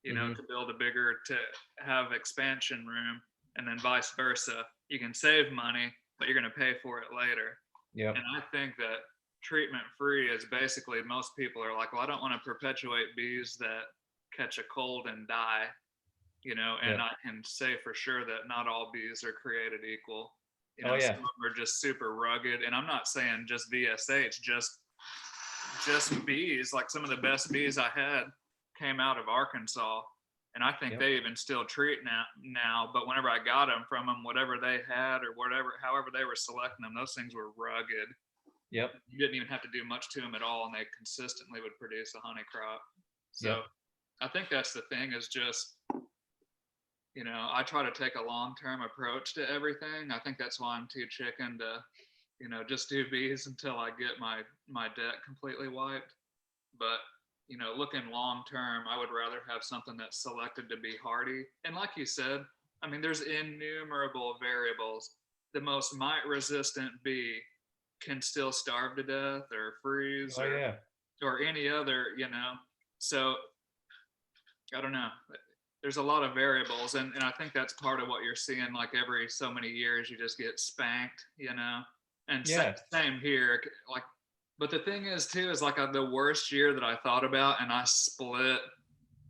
to build to have expansion room, and then vice versa. You can save money, but you're going to pay for it later. Yeah. And I think that treatment free is basically, most people are like, well, I don't want to perpetuate bees that catch a cold and die, and I can say for sure that not all bees are created equal. Some of them are just super rugged, and I'm not saying just VSH, just bees. Like, some of the best bees I had came out of Arkansas, and I think they even still treat now. But whenever I got them from them, whatever they had or however they were selecting them, those things were rugged. Yep. You didn't even have to do much to them at all, and they consistently would produce a honey crop. So I think that's the thing, is just, I try to take a long-term approach to everything. I think that's why I'm too chicken to, just do bees until I get my debt completely wiped. But, looking long-term, I would rather have something that's selected to be hardy. And like you said, there's innumerable variables. The most mite-resistant bee can still starve to death or freeze or any other, So I don't know. There's a lot of variables, and I think that's part of what you're seeing. Like, every so many years, you just get spanked, And same here. Like, but the thing is too, is like, the worst year that I thought about, and I split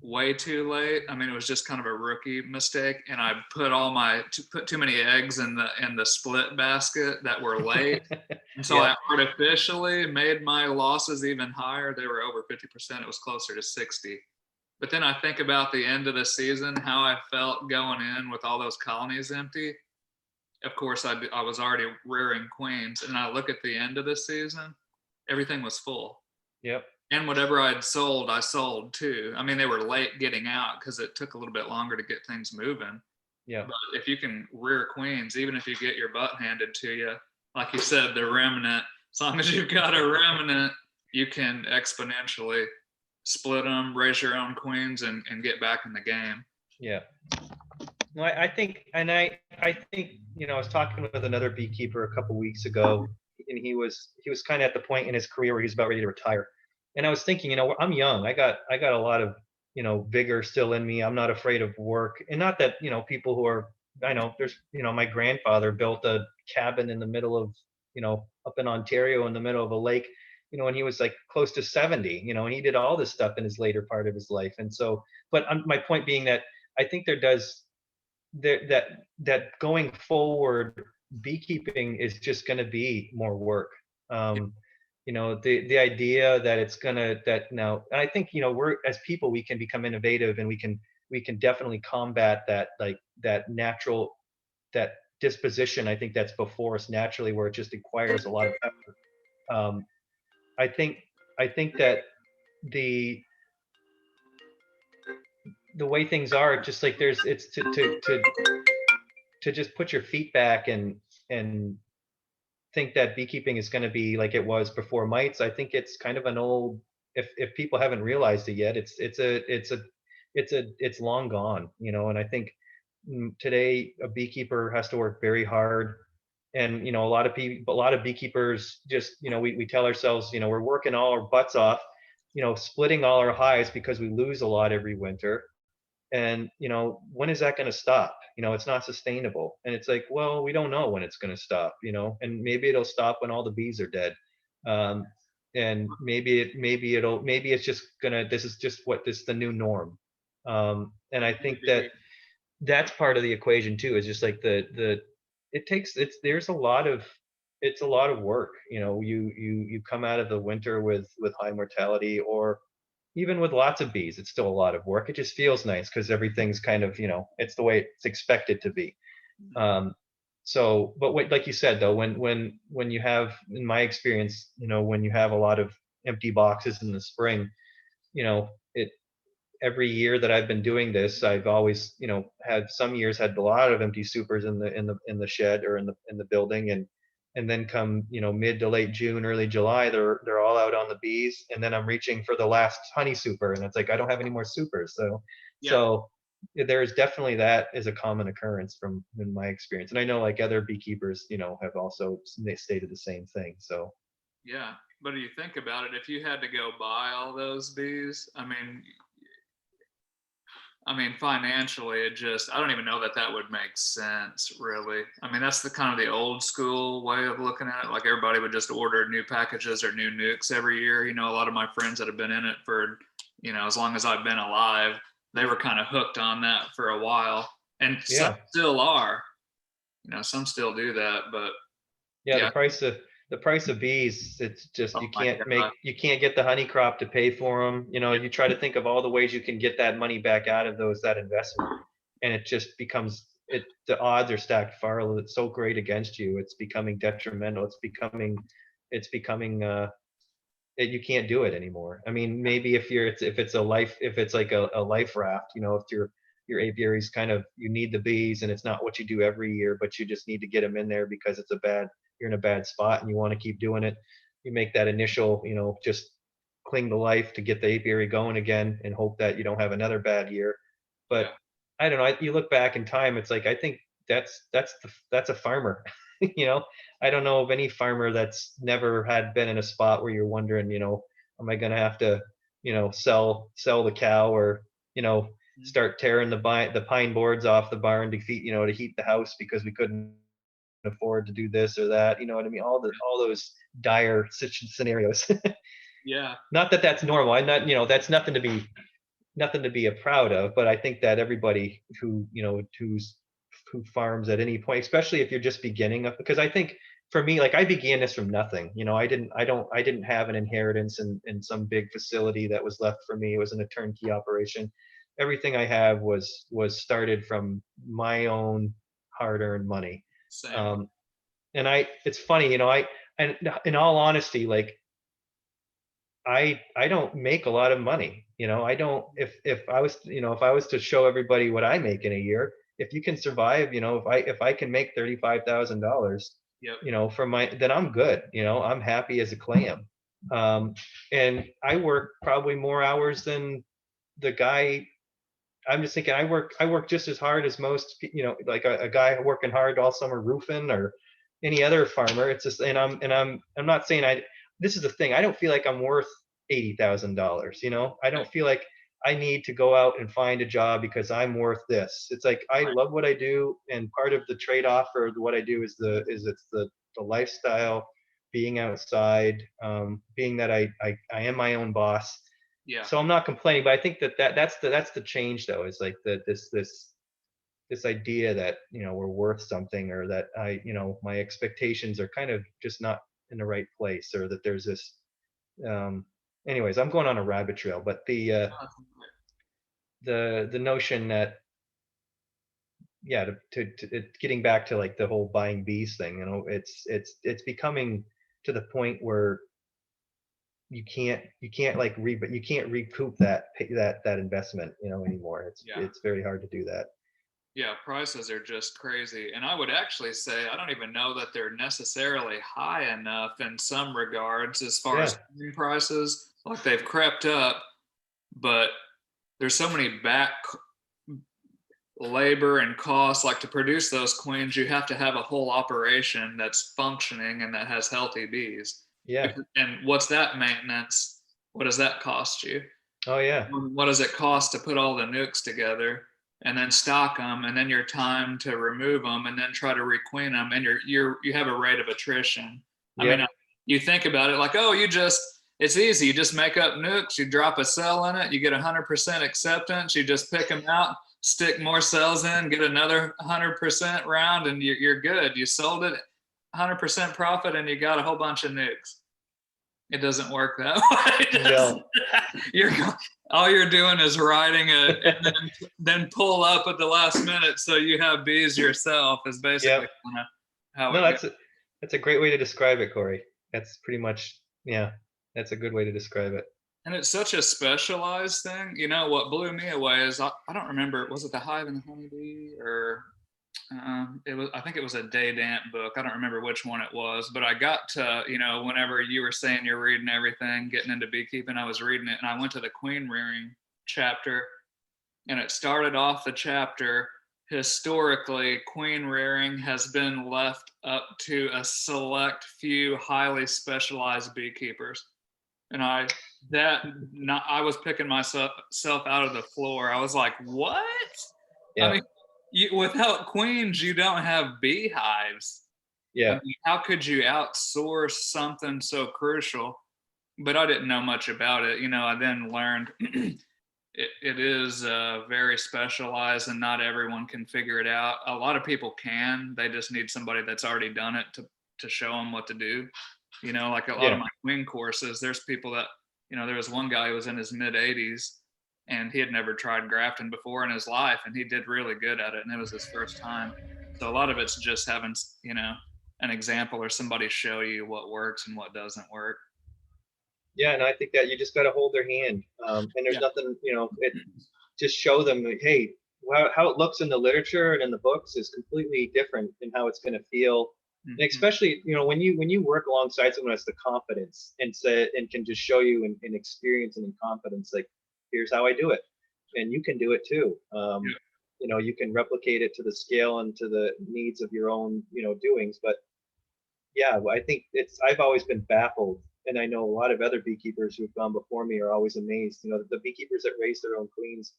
way too late. It was just kind of a rookie mistake, and I put too many eggs in the split basket that were late, and so I artificially made my losses even higher. They were over 50%. It was closer to 60. But then I think about the end of the season, how I felt going in with all those colonies empty. Of course, I was already rearing queens, and I look at the end of the season, everything was full. Yep. And whatever I'd sold, I sold too. They were late getting out because it took a little bit longer to get things moving. Yeah. But if you can rear queens, even if you get your butt handed to you, like you said, the remnant, as long as you've got a remnant, you can exponentially split them, raise your own queens, and get back in the game. Yeah. No, I think, I was talking with another beekeeper a couple weeks ago, and he was kind of at the point in his career where he's about ready to retire. And I was thinking, I'm young. I got a lot of, vigor still in me. I'm not afraid of work. And not that, people who are, I know there's, my grandfather built a cabin in the middle of, up in Ontario in the middle of a lake, when he was like close to 70, and he did all this stuff in his later part of his life. And so, but my point being that I think that going forward, beekeeping is just going to be more work. The idea that it's now, and I think, we're, as people, we can become innovative, and we can definitely combat that, like that natural, that disposition, I think that's before us naturally, where it just requires a lot of effort. Um, I think I think that the the way things are, just like there's it's to just put your feet back and think that beekeeping is going to be like it was before mites. I think it's kind of an old. If people haven't realized it yet, it's long gone, you know. And I think today a beekeeper has to work very hard, and you know a lot of people, a lot of beekeepers just, you know, we tell ourselves, you know, we're working all our butts off, you know, splitting all our hives because we lose a lot every winter. And you know, when is that going to stop? You know, it's not sustainable. And it's like, well, we don't know when it's going to stop, you know. And maybe it'll stop when all the bees are dead. um, and maybe it's just gonna, this is just what this the new norm. And I think that Maybe. that's part of the equation too, is just like it takes, there's a lot of, it's a lot of work, you know. You come out of the winter with high mortality, or even with lots of bees, it's still a lot of work. It just feels nice because everything's kind of, you know, it's the way it's expected to be. um so but what, like you said though, when you have, in my experience, you know, when you have a lot of empty boxes in the spring, you know, it every year that I've been doing this, I've always, you know, had some years had a lot of empty supers in the shed or in the building. And then come, you know, mid to late June, early July, they're all out on the bees, and then I'm reaching for the last honey super, and it's like I don't have any more supers. So Yeah. so there's definitely, that is a common occurrence from in my experience, and I know like other beekeepers, you know, have also stated the same thing. So Yeah. But if you think about it, if you had to go buy all those bees, financially, it just, I don't even know that that would make sense, really. I mean, that's the kind of the old school way of looking at it. Like everybody would just order new packages or new nukes every year. You know, a lot of my friends that have been in it for, you know, as long as I've been alive, they were kind of hooked on that for a while. And some yeah. still are, you know, some still do that. But Yeah, yeah, the price of bees, it's just, oh my God. you can't get the honey crop to pay for them. You know, Yeah, you try to think of all the ways you can get that money back out of that investment, and it just becomes, the odds are stacked far so great against you. It's becoming detrimental. It's becoming you can't do it anymore. I mean, maybe if it's a life, if it's like a life raft, you know, if your apiary's kind of, you need the bees and it's not what you do every year, but you just need to get them in there because you're in a bad spot and you want to keep doing it. You make that initial, you know, just cling to life to get the apiary going again and hope that you don't have another bad year. But yeah, I don't know. You look back in time, it's like I think that's a farmer. You know, I don't know of any farmer that's never had been in a spot where you're wondering, you know, am I going to have to, you know, sell the cow, or, you know, mhm, start tearing the pine boards off the barn to feed, you know, to heat the house because we couldn't afford to do this or that. You know what I mean? All those dire scenarios. yeah, Not that that's normal. I'm not, you know, that's nothing to be proud of, but I think that everybody who, you know, who farms at any point, especially if you're just beginning up, because I think for me, like I began this from nothing. You know, I didn't have an inheritance in some big facility that was left for me. It wasn't a turnkey operation. Everything I have was started from my own hard-earned money. same. Um, and it's funny, you know, and in all honesty, like I don't make a lot of money. You know, I don't, if I was, you know, if I was to show everybody what I make in a year, if you can survive, you know, if I can make $35,000, Yep. you know, then I'm good. You know, I'm happy as a clam. Um, and I work probably more hours than the guy. I'm just thinking I work just as hard as most, you know, like a guy working hard all summer roofing or any other farmer. It's just, I'm not saying this is the thing. I don't feel like I'm worth $80,000. You know, I don't feel like I need to go out and find a job because I'm worth this. It's like I Right. love what I do, and part of the trade-off for what I do is it's the lifestyle, being outside, being that I am my own boss. Yeah. So I'm not complaining, but I think that's the change though, is like this idea that, you know, we're worth something, or that you know, my expectations are kind of just not in the right place, or that there's this um anyways, I'm going on a rabbit trail, but the notion that, yeah, getting back to like the whole buying bees thing, it's becoming to the point where you can't like but you can't recoup that investment, anymore. Yeah. It's very hard to do that. Yeah, prices are just crazy. And I would actually say I don't even know that they're necessarily high enough in some regards as far Yeah. as prices. Like they've crept up, but there's so many back labor and costs. Like to produce those queens, you have to have a whole operation that's functioning and that has healthy bees. Yeah. And what's that maintenance? What does that cost you? Oh yeah. What does it cost to put all the nukes together and then stock them, and then your time to remove them and then try to requeen them, and you have a rate of attrition. I Yep. mean, you think about it like, oh, it's easy. You just make up nukes, you drop a cell in it, you get 100% acceptance, you just pick them out, stick more cells in, get another 100% round, and you're good. You sold it 100% profit, and you got a whole bunch of nukes. It doesn't work that way. No. All you're doing is writing it and then pull up at the last minute so you have bees yourself is basically Yep. how No, it goes. that's a great way to describe it, Corey. That's pretty much, yeah, that's a good way to describe it. And it's such a specialized thing. You know, what blew me away is I don't remember, was it The Hive and the Honeybee, or I think it was a Day Dant book. I don't remember which one it was, but I got to, whenever you were saying you're reading everything, getting into beekeeping, I was reading it, and I went to the queen rearing chapter, and it started off the chapter, historically, queen rearing has been left up to a select few highly specialized beekeepers. And I was picking myself out of the floor. I was like, what? Yeah. I mean, without queens, you don't have beehives. Yeah. I mean, how could you outsource something so crucial? But I didn't know much about it. I then learned it is very specialized, and not everyone can figure it out. A lot of people can. They just need somebody that's already done it to show them what to do. Like a lot of my queen courses, there's people that, there was one guy who was in his mid 80s, and he had never tried grafting before in his life, and he did really good at it, and it was his first time. So a lot of it's just having, an example or somebody show you what works and what doesn't work. Yeah, and I think that you just got to hold their hand, and there's nothing, just show them, like, hey, how it looks in the literature and in the books is completely different than how it's going to feel. And especially, when you work alongside someone that's the confidence and can just show you in experience and in confidence, like, here's how I do it, and you can do it too. You can replicate it to the scale and to the needs of your own, doings. But yeah, I think I've always been baffled, and I know a lot of other beekeepers who've gone before me are always amazed. The beekeepers that raise their own queens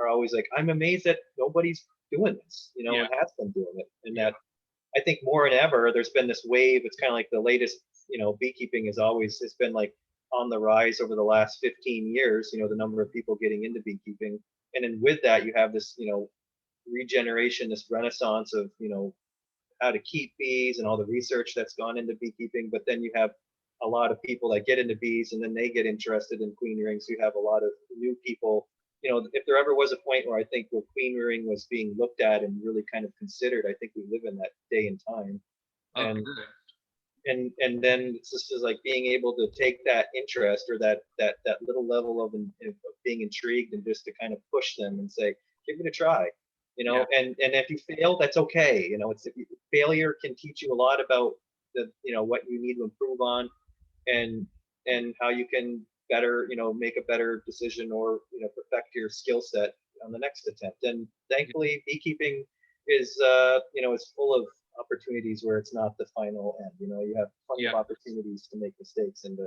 are always like, I'm amazed that nobody's doing this, and has been doing it. And that I think more than ever, there's been this wave. It's kind of like the latest, beekeeping it's been like on the rise over the last 15 years, the number of people getting into beekeeping. And then with that, you have this, regeneration, this renaissance of, how to keep bees and all the research that's gone into beekeeping. But then you have a lot of people that get into bees and then they get interested in queen rearing. So you have a lot of new people. If there ever was a point where I think where queen rearing was being looked at and really kind of considered, I think we live in that day and time. And then it's just like being able to take that interest or that little level of being intrigued, and just to kind of push them and say, give it a try. And if you fail, that's okay. Failure can teach you a lot about what you need to improve on, and how you can better, make a better decision, or perfect your skill set on the next attempt. And thankfully, beekeeping is is full of opportunities where it's not the final end. You have plenty of opportunities to make mistakes and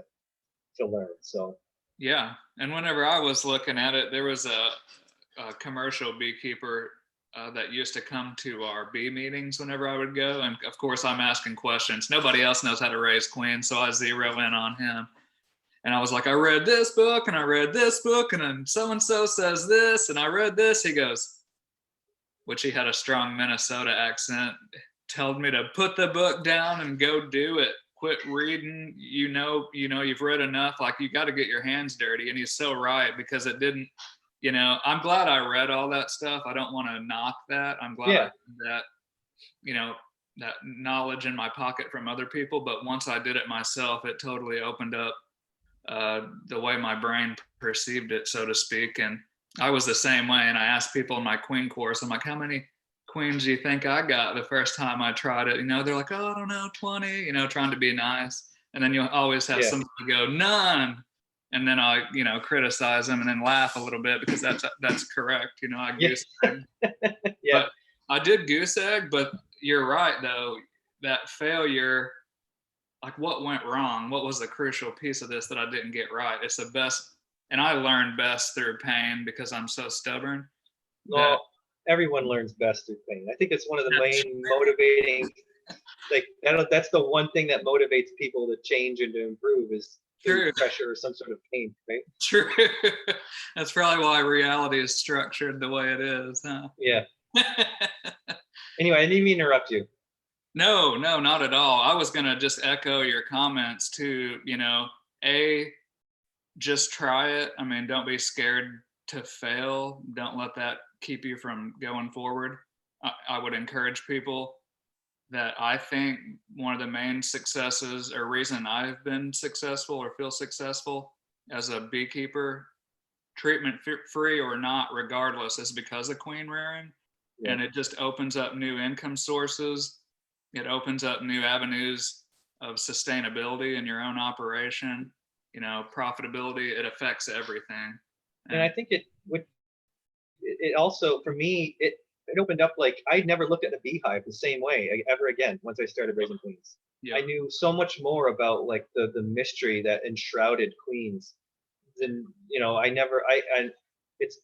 to learn. So and whenever I was looking at it, there was a commercial beekeeper that used to come to our bee meetings whenever I would go. And of course, I'm asking questions. Nobody else knows how to raise queens, so I zero in on him. And I was like, I read this book, and I read this book, and then so-and-so says this, and I read this. He goes, which he had a strong Minnesota accent, told me to put the book down and go do it. Quit reading. You've read enough. Like, you got to get your hands dirty. And he's so right, because it didn't you know, I'm glad I read all that stuff. I don't want to knock that. I'm glad I Yeah. did that, you know, that knowledge in my pocket from other people. But once I did it myself, it totally opened up the way my brain perceived it, so to speak. And I was the same way. And I asked people in my queen course, I'm like, how many queens do you think I got the first time I tried it? You know, they're like, oh, I don't know, 20, you know, trying to be nice. And then you'll always have Yeah. somebody go, none. And then I, you know, criticize them and then laugh a little bit because that's correct. You know, I Yeah. goose egg. Yeah. But I did goose egg, but you're right though, that failure, like what went wrong? What was the crucial piece of this that I didn't get right? It's the best, and I learned best through pain because I'm so stubborn. That Well, everyone learns best through pain. I think it's one of the that's main motivating, like, that's the one thing that motivates people to change and to improve is through true. pressure or some sort of pain, right? True. That's probably why reality is structured the way it is, huh? Yeah. Anyway, I didn't mean to interrupt you. No, no, not at all. I was gonna just echo your comments too. You know, just try it. I mean, don't be scared to fail. Don't let that keep you from going forward. I would encourage people that I think one of the main successes or reason I've been successful or feel successful as a beekeeper, treatment free or not, regardless, is because of queen rearing. Yeah. And it just opens up new income sources. It opens up new avenues of sustainability in your own operation, you know, profitability. It affects everything. And I think it also, for me, it opened up, like, I never looked at the beehive the same way ever again once I started raising queens. Yeah. I knew so much more about, like, the mystery that enshrouded queens than, you know, it's,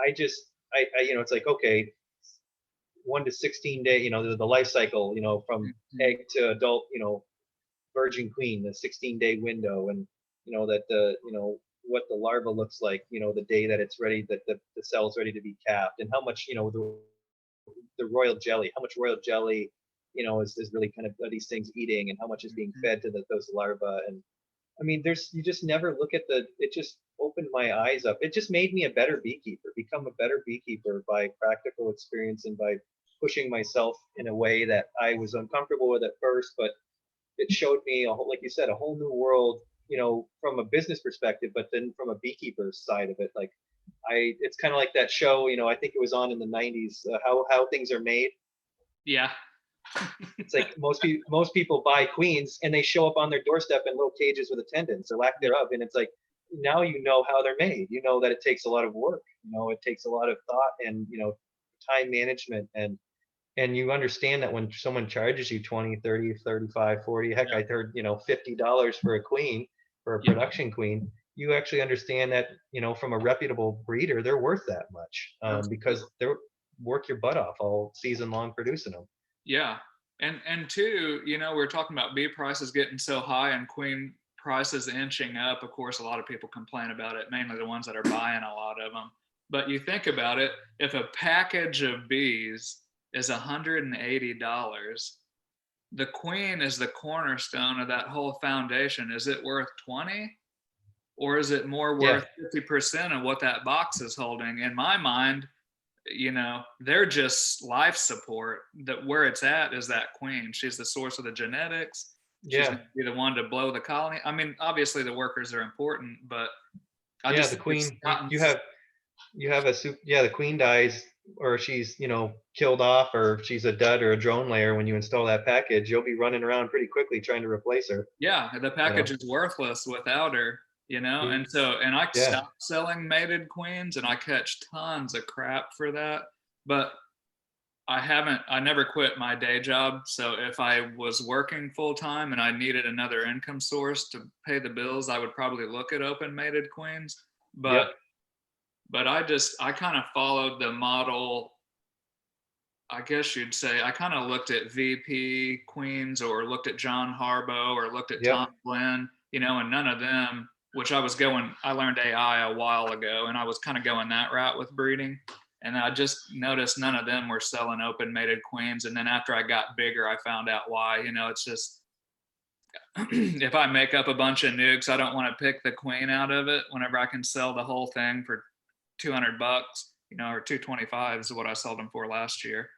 you know, it's like, okay, 1 to 16 day, you know, the life cycle, you know, from egg to adult, you know, virgin queen, the 16-day window, and, you know, that you know, what the larva looks like, you know, the day that it's ready, that the cell's ready to be capped, and how much, you know, the royal jelly, how much royal jelly, you know, is really kind of, are these things eating, and how much is being fed to those larvae. And I mean, you just never look at it just opened my eyes up. It just made me a better beekeeper, become a better beekeeper by practical experience and by pushing myself in a way that I was uncomfortable with at first, but it showed me like you said, a whole new world, you know, from a business perspective, but then from a beekeeper's side of it. Like, it's kind of like that show, you know, I think it was on in the 90s, how things are made. Yeah. It's like most people buy queens and they show up on their doorstep in little cages with attendants or lack thereof. And it's like, now you know how they're made. You know that it takes a lot of work. You know, it takes a lot of thought and, you know, time management, and you understand that when someone charges you 20, 30, 35, 40, heck, Yeah. I heard, you know, $50 for a queen, for a Yeah. production queen, you actually understand that, you know, from a reputable breeder, they're worth that much, because they're work your butt off all season long producing them. Yeah. And two, you know, we're talking about bee prices getting so high and queen prices inching up. Of course, a lot of people complain about it, mainly the ones that are buying a lot of them. But you think about it, if a package of bees is $180, the queen is the cornerstone of that whole foundation. Is it worth 20? Or is it more worth 50% of what that box is holding? In my mind, you know, they're just life support. That where it's at is that queen. She's the source of the genetics. She's going to be the one to blow the colony. I mean, obviously the workers are important, but I just the think queen, you have the queen dies, or she's, you know, killed off, or she's a dud or a drone layer. When you install that package, you'll be running around pretty quickly trying to replace her. Yeah, the package is worthless without her, you know. And I stopped selling mated queens, and I catch tons of crap for that. But I never quit my day job. So if I was working full time and I needed another income source to pay the bills, I would probably look at open mated queens. But I kind of followed the model. I guess you'd say I kind of looked at VP Queens, or looked at John Harbaugh, or looked at Tom Glenn, you know, and none of them, which I learned AI a while ago, and I was kind of going that route with breeding. And I just noticed none of them were selling open mated queens. And then after I got bigger, I found out why. You know, it's just, if I make up a bunch of nukes, I don't want to pick the queen out of it whenever I can sell the whole thing for $200, or 225 is what I sold them for last year.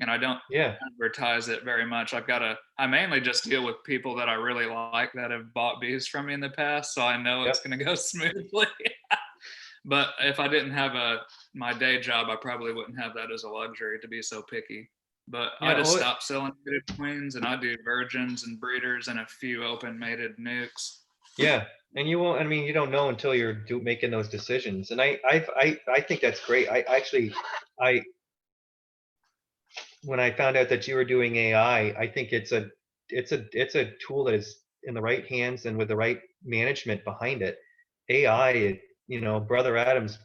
And I don't Yeah. advertise it very much. I mainly just deal with people that I really like that have bought bees from me in the past, so I know it's Yep. going to go smoothly. But if I didn't have my day job, I probably wouldn't have that as a luxury to be so picky. But I Yeah. just Well, stopped selling mated queens, and I do virgins and breeders and a few open mated nukes. yeah. And you won't, I mean, you don't know until you're making those decisions. And I think that's great. I actually, I, when I found out that you were doing AI, I think it's a tool that is in the right hands and with the right management behind it. AI, Brother Adams,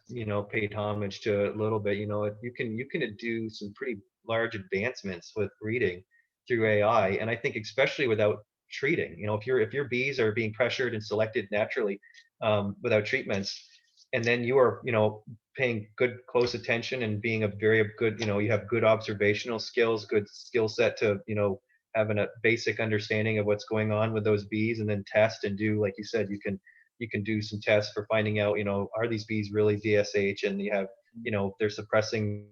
paid homage to it a little bit. You can do some pretty large advancements with breeding through AI, and I think especially without treating. If your bees are being pressured and selected naturally without treatments, and then you are, paying good close attention and being a very good, you have good observational skills, good skill set to, having a basic understanding of what's going on with those bees, and then test and do, like you said, you can do some tests for finding out, are these bees really DSH, and you have, they're suppressing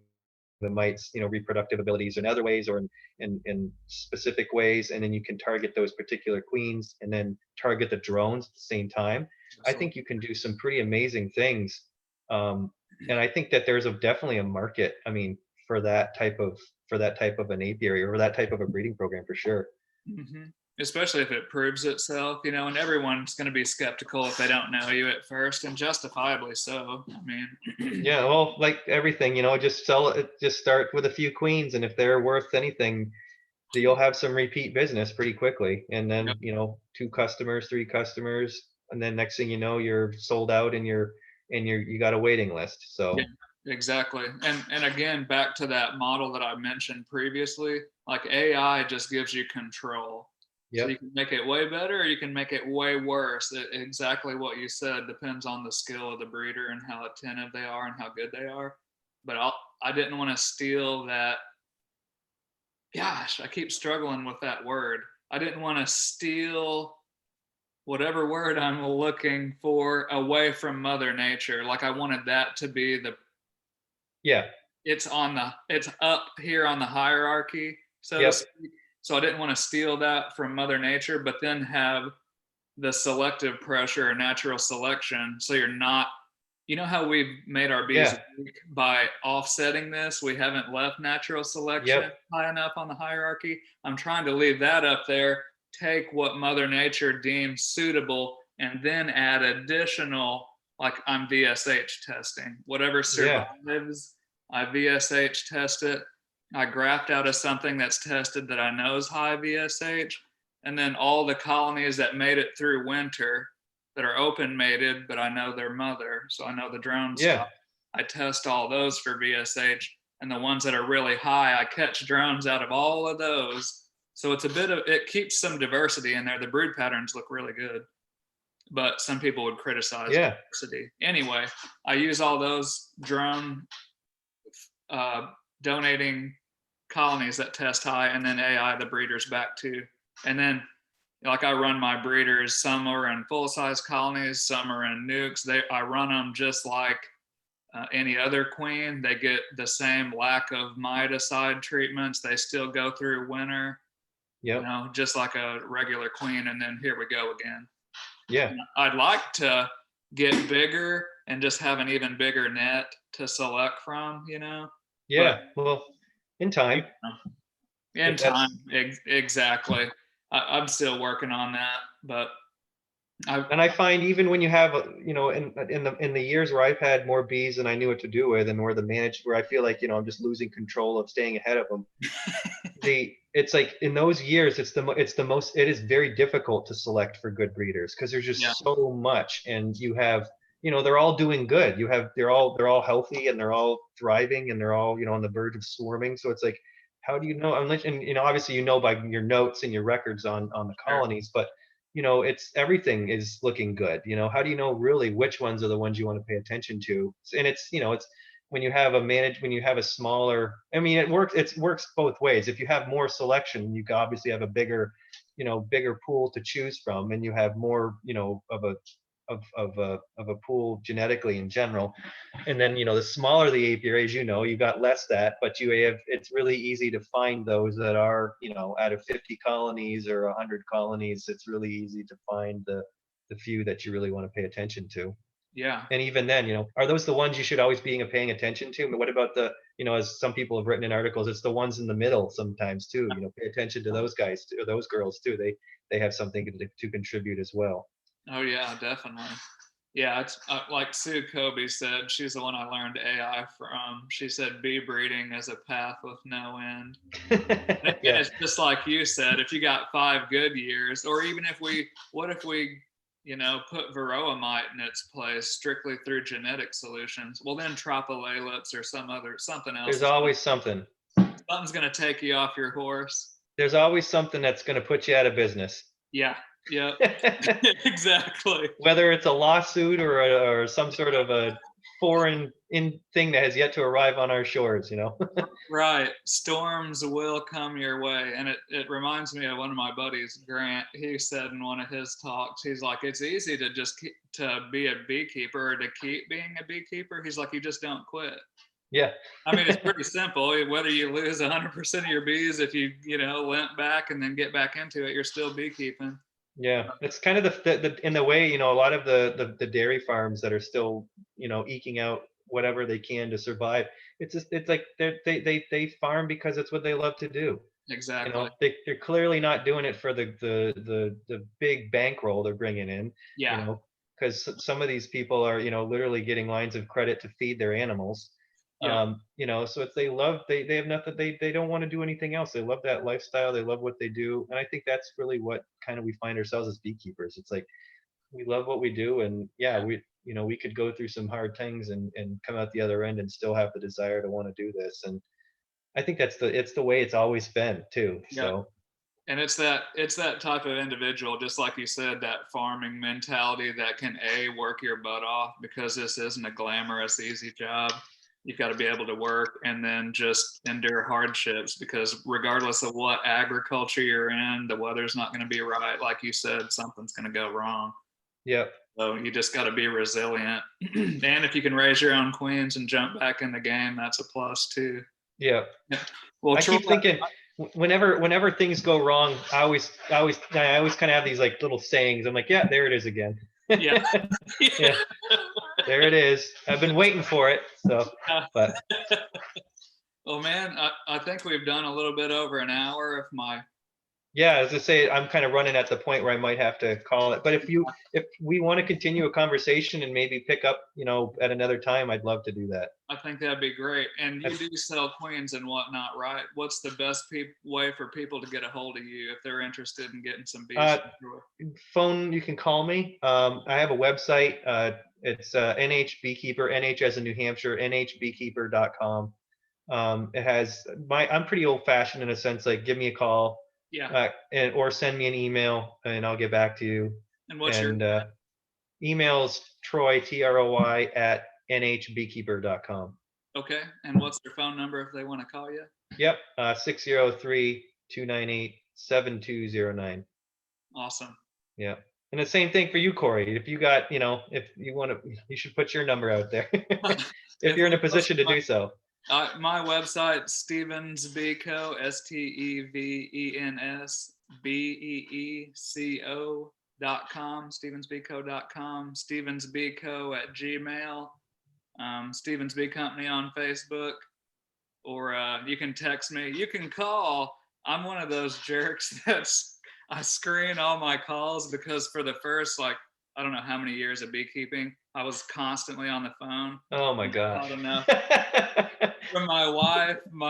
the mites, reproductive abilities in other ways or in specific ways, and then you can target those particular queens and then target the drones at the same time. I So think you can do some pretty amazing things, and I think that there's definitely a market. I mean, for that type of an apiary or that type of a breeding program for sure. hmm Especially if it proves itself, and everyone's going to be skeptical if they don't know you at first, and justifiably so. I mean, Yeah, well, like everything, just sell it. Just start with a few queens, and if they're worth anything, you'll have some repeat business pretty quickly. And yep, then, two customers, three customers, and then next thing you know, you're sold out and you got a waiting list. yeah, So, exactly. And again, back to that model that I mentioned previously, like AI just gives you control. So you yep, can make it way better or you can make it way worse. Exactly what you said depends on the skill of the breeder and how attentive they are and how good they are. But I didn't want to steal that. Gosh, I keep struggling with that word. I didn't want to steal whatever word I'm looking for away from Mother Nature. Like I wanted that to be yeah, it's up here on the hierarchy, so to yep, speak. So I didn't want to steal that from Mother Nature, but then have the selective pressure or natural selection. So you're not, how we've made our bees yeah, weak by offsetting this. We haven't left natural selection yep, high enough on the hierarchy. I'm trying to leave that up there, take what Mother Nature deems suitable, and then add additional, like I'm VSH testing. Whatever yeah, survives, I VSH test it. I graft out of something that's tested that I know is high VSH, and then all the colonies that made it through winter that are open mated, but I know their mother, so I know the drone yeah, stock. I test all those for VSH, and the ones that are really high, I catch drones out of all of those. So it keeps some diversity in there. The brood patterns look really good, but some people would criticize yeah, diversity. Anyway, I use all those drone uh, donating colonies that test high, and then AI the breeders back too. And then like I run my breeders, some are in full size colonies, some are in nukes. I run them just like any other queen. They get the same lack of miticide treatments. They still go through winter, yep, just like a regular queen. And then here we go again. yeah, I'd like to get bigger and just have an even bigger net to select from, but yeah. Well, in time, in time, that's. exactly. I'm still working on that, but I, And I find even when you have, in the years where I've had more bees than I knew what to do with, and where I feel like, I'm just losing control of staying ahead of them. It's like in those years, it is very difficult to select for good breeders because there's yeah, just so much, and you have, they're all doing good. They're all healthy and they're all thriving and they're all, on the verge of swarming. So it's like, how do you know? Unless, and obviously by your notes and your records on the sure. colonies, but it's everything is looking good. How do you know really which ones are the ones you want to pay attention to? And it's when you have a smaller, I mean, it works both ways. If you have more selection, you obviously have a bigger pool to choose from, and you have more, of a of a pool genetically in general. And then, the smaller the apiaries, you've got less that, but it's really easy to find those that are, out of 50 colonies or 100 colonies. It's really easy to find the few that you really want to pay attention to. Yeah. And even then, are those the ones you should always be paying attention to? But what about as some people have written in articles, it's the ones in the middle sometimes too. Pay attention to those guys too, or those girls too. They have something to contribute as well. Oh yeah, definitely. Yeah, it's like Sue Kobe said. She's the one I learned AI from. She said bee breeding is a path with no end. And Yeah. it's just like you said, if you got 5 good years, or even what if we, put varroa mite in its place strictly through genetic solutions? Well, then tropolalips or something else. There's always something. Something's going to take you off your horse. There's always something that's going to put you out of business. Yeah. Yeah. Exactly. Whether it's a lawsuit or some sort of a foreign thing that has yet to arrive on our shores, Right. Storms will come your way. And it reminds me of one of my buddies, Grant. He said in one of his talks, he's like, it's easy to to be a beekeeper or to keep being a beekeeper. He's like, you just don't quit. Yeah. I mean, it's pretty simple. Whether you lose 100% of your bees, if you, went back and then get back into it, you're still beekeeping. Yeah, it's kind of the in the way, a lot of the dairy farms that are still, eking out whatever they can to survive. It's like they farm because it's what they love to do. Exactly. They're clearly not doing it for the big bankroll they're bringing in. Yeah. Because some of these people are, literally getting lines of credit to feed their animals. Yeah. So it's they have nothing, they don't want to do anything else. They love that lifestyle, they love what they do. And I think that's really what kind of we find ourselves as beekeepers. It's like we love what we do, and yeah, we could go through some hard things and come out the other end and still have the desire to want to do this. And I think it's the way it's always been too. Yeah. So And it's that type of individual, just like you said, that farming mentality that can work your butt off, because this isn't a glamorous, easy job. You've got to be able to work and then just endure hardships, because regardless of what agriculture you're in, the weather's not going to be right. Like you said, something's going to go wrong. yeah. So you just got to be resilient. And if you can raise your own queens and jump back in the game, that's a plus too. Yeah. Well, I keep thinking whenever things go wrong, I always kind of have these like little sayings. I'm like, yeah, there it is again. Yeah. Yeah. There it is. I've been waiting for it. So, but Well, man, I think we've done a little bit over an hour. yeah, as I say, I'm kind of running at the point where I might have to call it. But if we want to continue a conversation and maybe pick up, at another time, I'd love to do that. I think that'd be great. And you do sell queens and whatnot, right? What's the best way for people to get a hold of you if they're interested in getting some bees? Phone, you can call me. I have a website. It's NH Beekeeper, NH as in New Hampshire, nhbeekeeper.com. It has I'm pretty old fashioned in a sense, like give me a call. Yeah. Or send me an email and I'll get back to you. And what's your email's Troy, TROY at nhbeekeeper.com. Okay. And what's their phone number if they want to call you? Yep. 603-298-7209. Awesome. Yeah. And the same thing for you, Cory. If you got, if you want to, you should put your number out there if you're in a position to do so. My website, Stevens Beeco, StevensBeeco.com, StevensBeeco.com, StevensBeeco@gmail, Stevens Bee Company on Facebook, or you can text me. You can call. I'm one of those jerks I screen all my calls, because for the first, I don't know how many years of beekeeping, I was constantly on the phone. Oh my gosh. Not enough. From my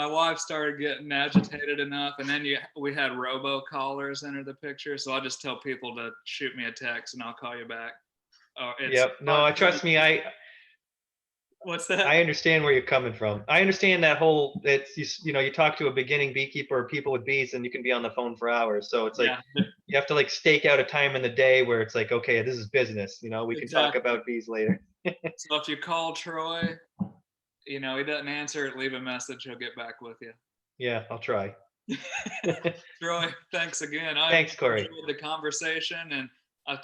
wife started getting agitated enough, and then we had robocallers enter the picture. So I just tell people to shoot me a text and I'll call you back. Yep. No, trust me. What's that? I understand where you're coming from. I understand that whole, you talk to a beginning beekeeper or people with bees and you can be on the phone for hours. So it's like, you have to like stake out a time in the day where it's like, okay, this is business. We can talk about bees later. So if you call Troy, he doesn't answer, leave a message. He'll get back with you. Yeah, I'll try. Troy, thanks again. Thanks, Cory. Enjoyed the conversation, and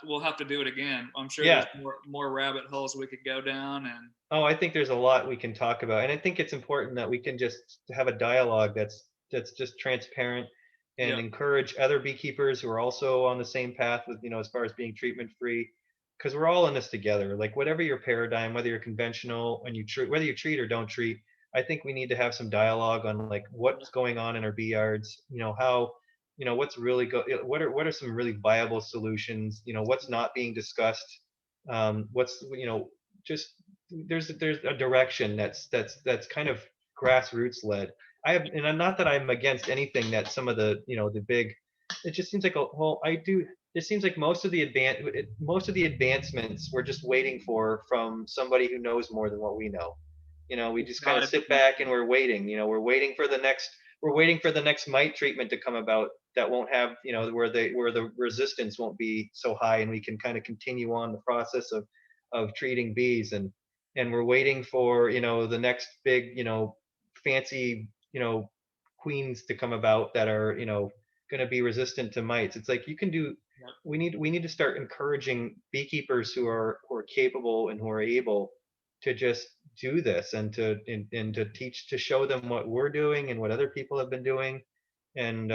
we'll have to do it again. I'm sure Yeah. there's more rabbit holes we could go down, and Oh, I think there's a lot we can talk about, and I think it's important that we can just have a dialogue that's just transparent and yeah, encourage other beekeepers who are also on the same path with, as far as being treatment free, because we're all in this together. Like whatever your paradigm, whether you're conventional and whether you treat or don't treat, I think we need to have some dialogue on like what's going on in our bee yards. How, what's really what are some really viable solutions? What's not being discussed? What's just there's a direction that's kind of grassroots led. And I'm not that I'm against anything that some of the big. It just seems like it seems like most of the advancements we're just waiting from somebody who knows more than what we know. We just kind of sit back and we're waiting. We're waiting for the next mite treatment to come about that won't have, where the resistance won't be so high, and we can kind of continue on the process of treating bees. And we're waiting for, the next big, fancy, queens to come about that are, going to be resistant to mites. It's like you can do. Yep. We need to start encouraging beekeepers who are capable and who are able to just do this, and to teach, to show them what we're doing and what other people have been doing. And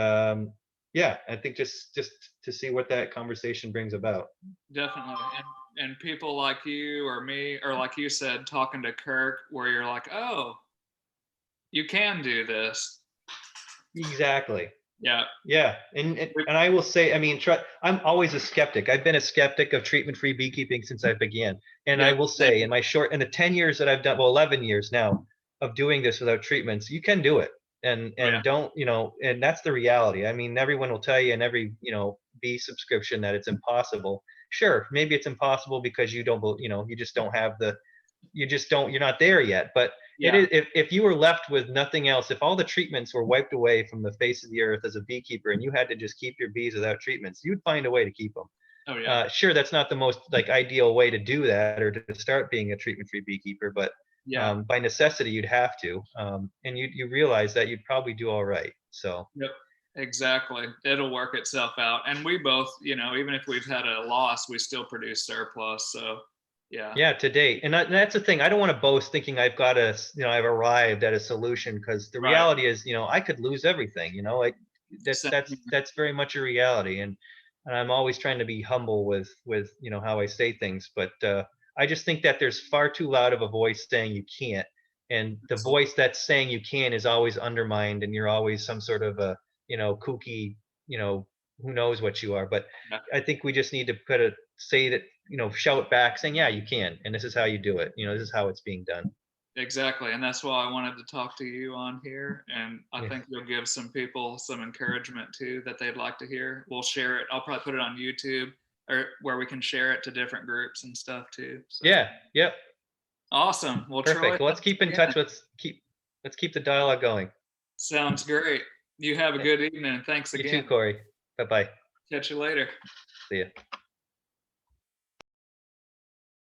yeah, I think just to see what that conversation brings about. definitely. And people like you or me, or like you said, talking to Kirk, where you're like, oh, you can do this. Exactly. Yeah. Yeah, and I will say, I mean, I'm always a skeptic. I've been a skeptic of treatment-free beekeeping since I began, and I Yeah. will say, in the 10 years that I've done, well, 11 years now of doing this without treatments, you can do it, and Yeah. don't, and that's the reality. I mean, everyone will tell you in every bee subscription that it's impossible. Sure, maybe it's impossible because you just don't have you're not there yet. But it Yeah. is, if you were left with nothing else, if all the treatments were wiped away from the face of the earth as a beekeeper, and you had to just keep your bees without treatments, you'd find a way to keep them. Oh yeah. Sure, that's not the most like ideal way to do that, or to start being a treatment-free beekeeper, but Yeah. by necessity you'd have to, and you realize that you'd probably do all right. So Yep. Exactly. It'll work itself out. And we both, even if we've had a loss, we still produce surplus. So yeah. yeah, to date, and that's the thing. I don't want to boast thinking I've arrived at a solution, because the Right. reality is, I could lose everything. Like Same. that's very much a reality, and I'm always trying to be humble with how I say things. But I just think that there's far too loud of a voice saying you can't, and the voice that's saying you can is always undermined, and you're always some sort of a kooky, who knows what you are. But Yeah. I think we just need to say that, shout back saying, yeah, you can, and this is how you do it. This is how it's being done. Exactly. And that's why I wanted to talk to you on here. And I Yeah. think you'll give some people some encouragement too that they'd like to hear. We'll share it. I'll probably put it on YouTube, or where we can share it to different groups and stuff too. So. Yeah. Yep. Awesome. Well, Troy, Perfect. Well, let's keep in touch. Let's keep the dialogue going. sounds great. You have a good evening. Thanks You again. too, Cory. Bye bye. Catch you later. See ya.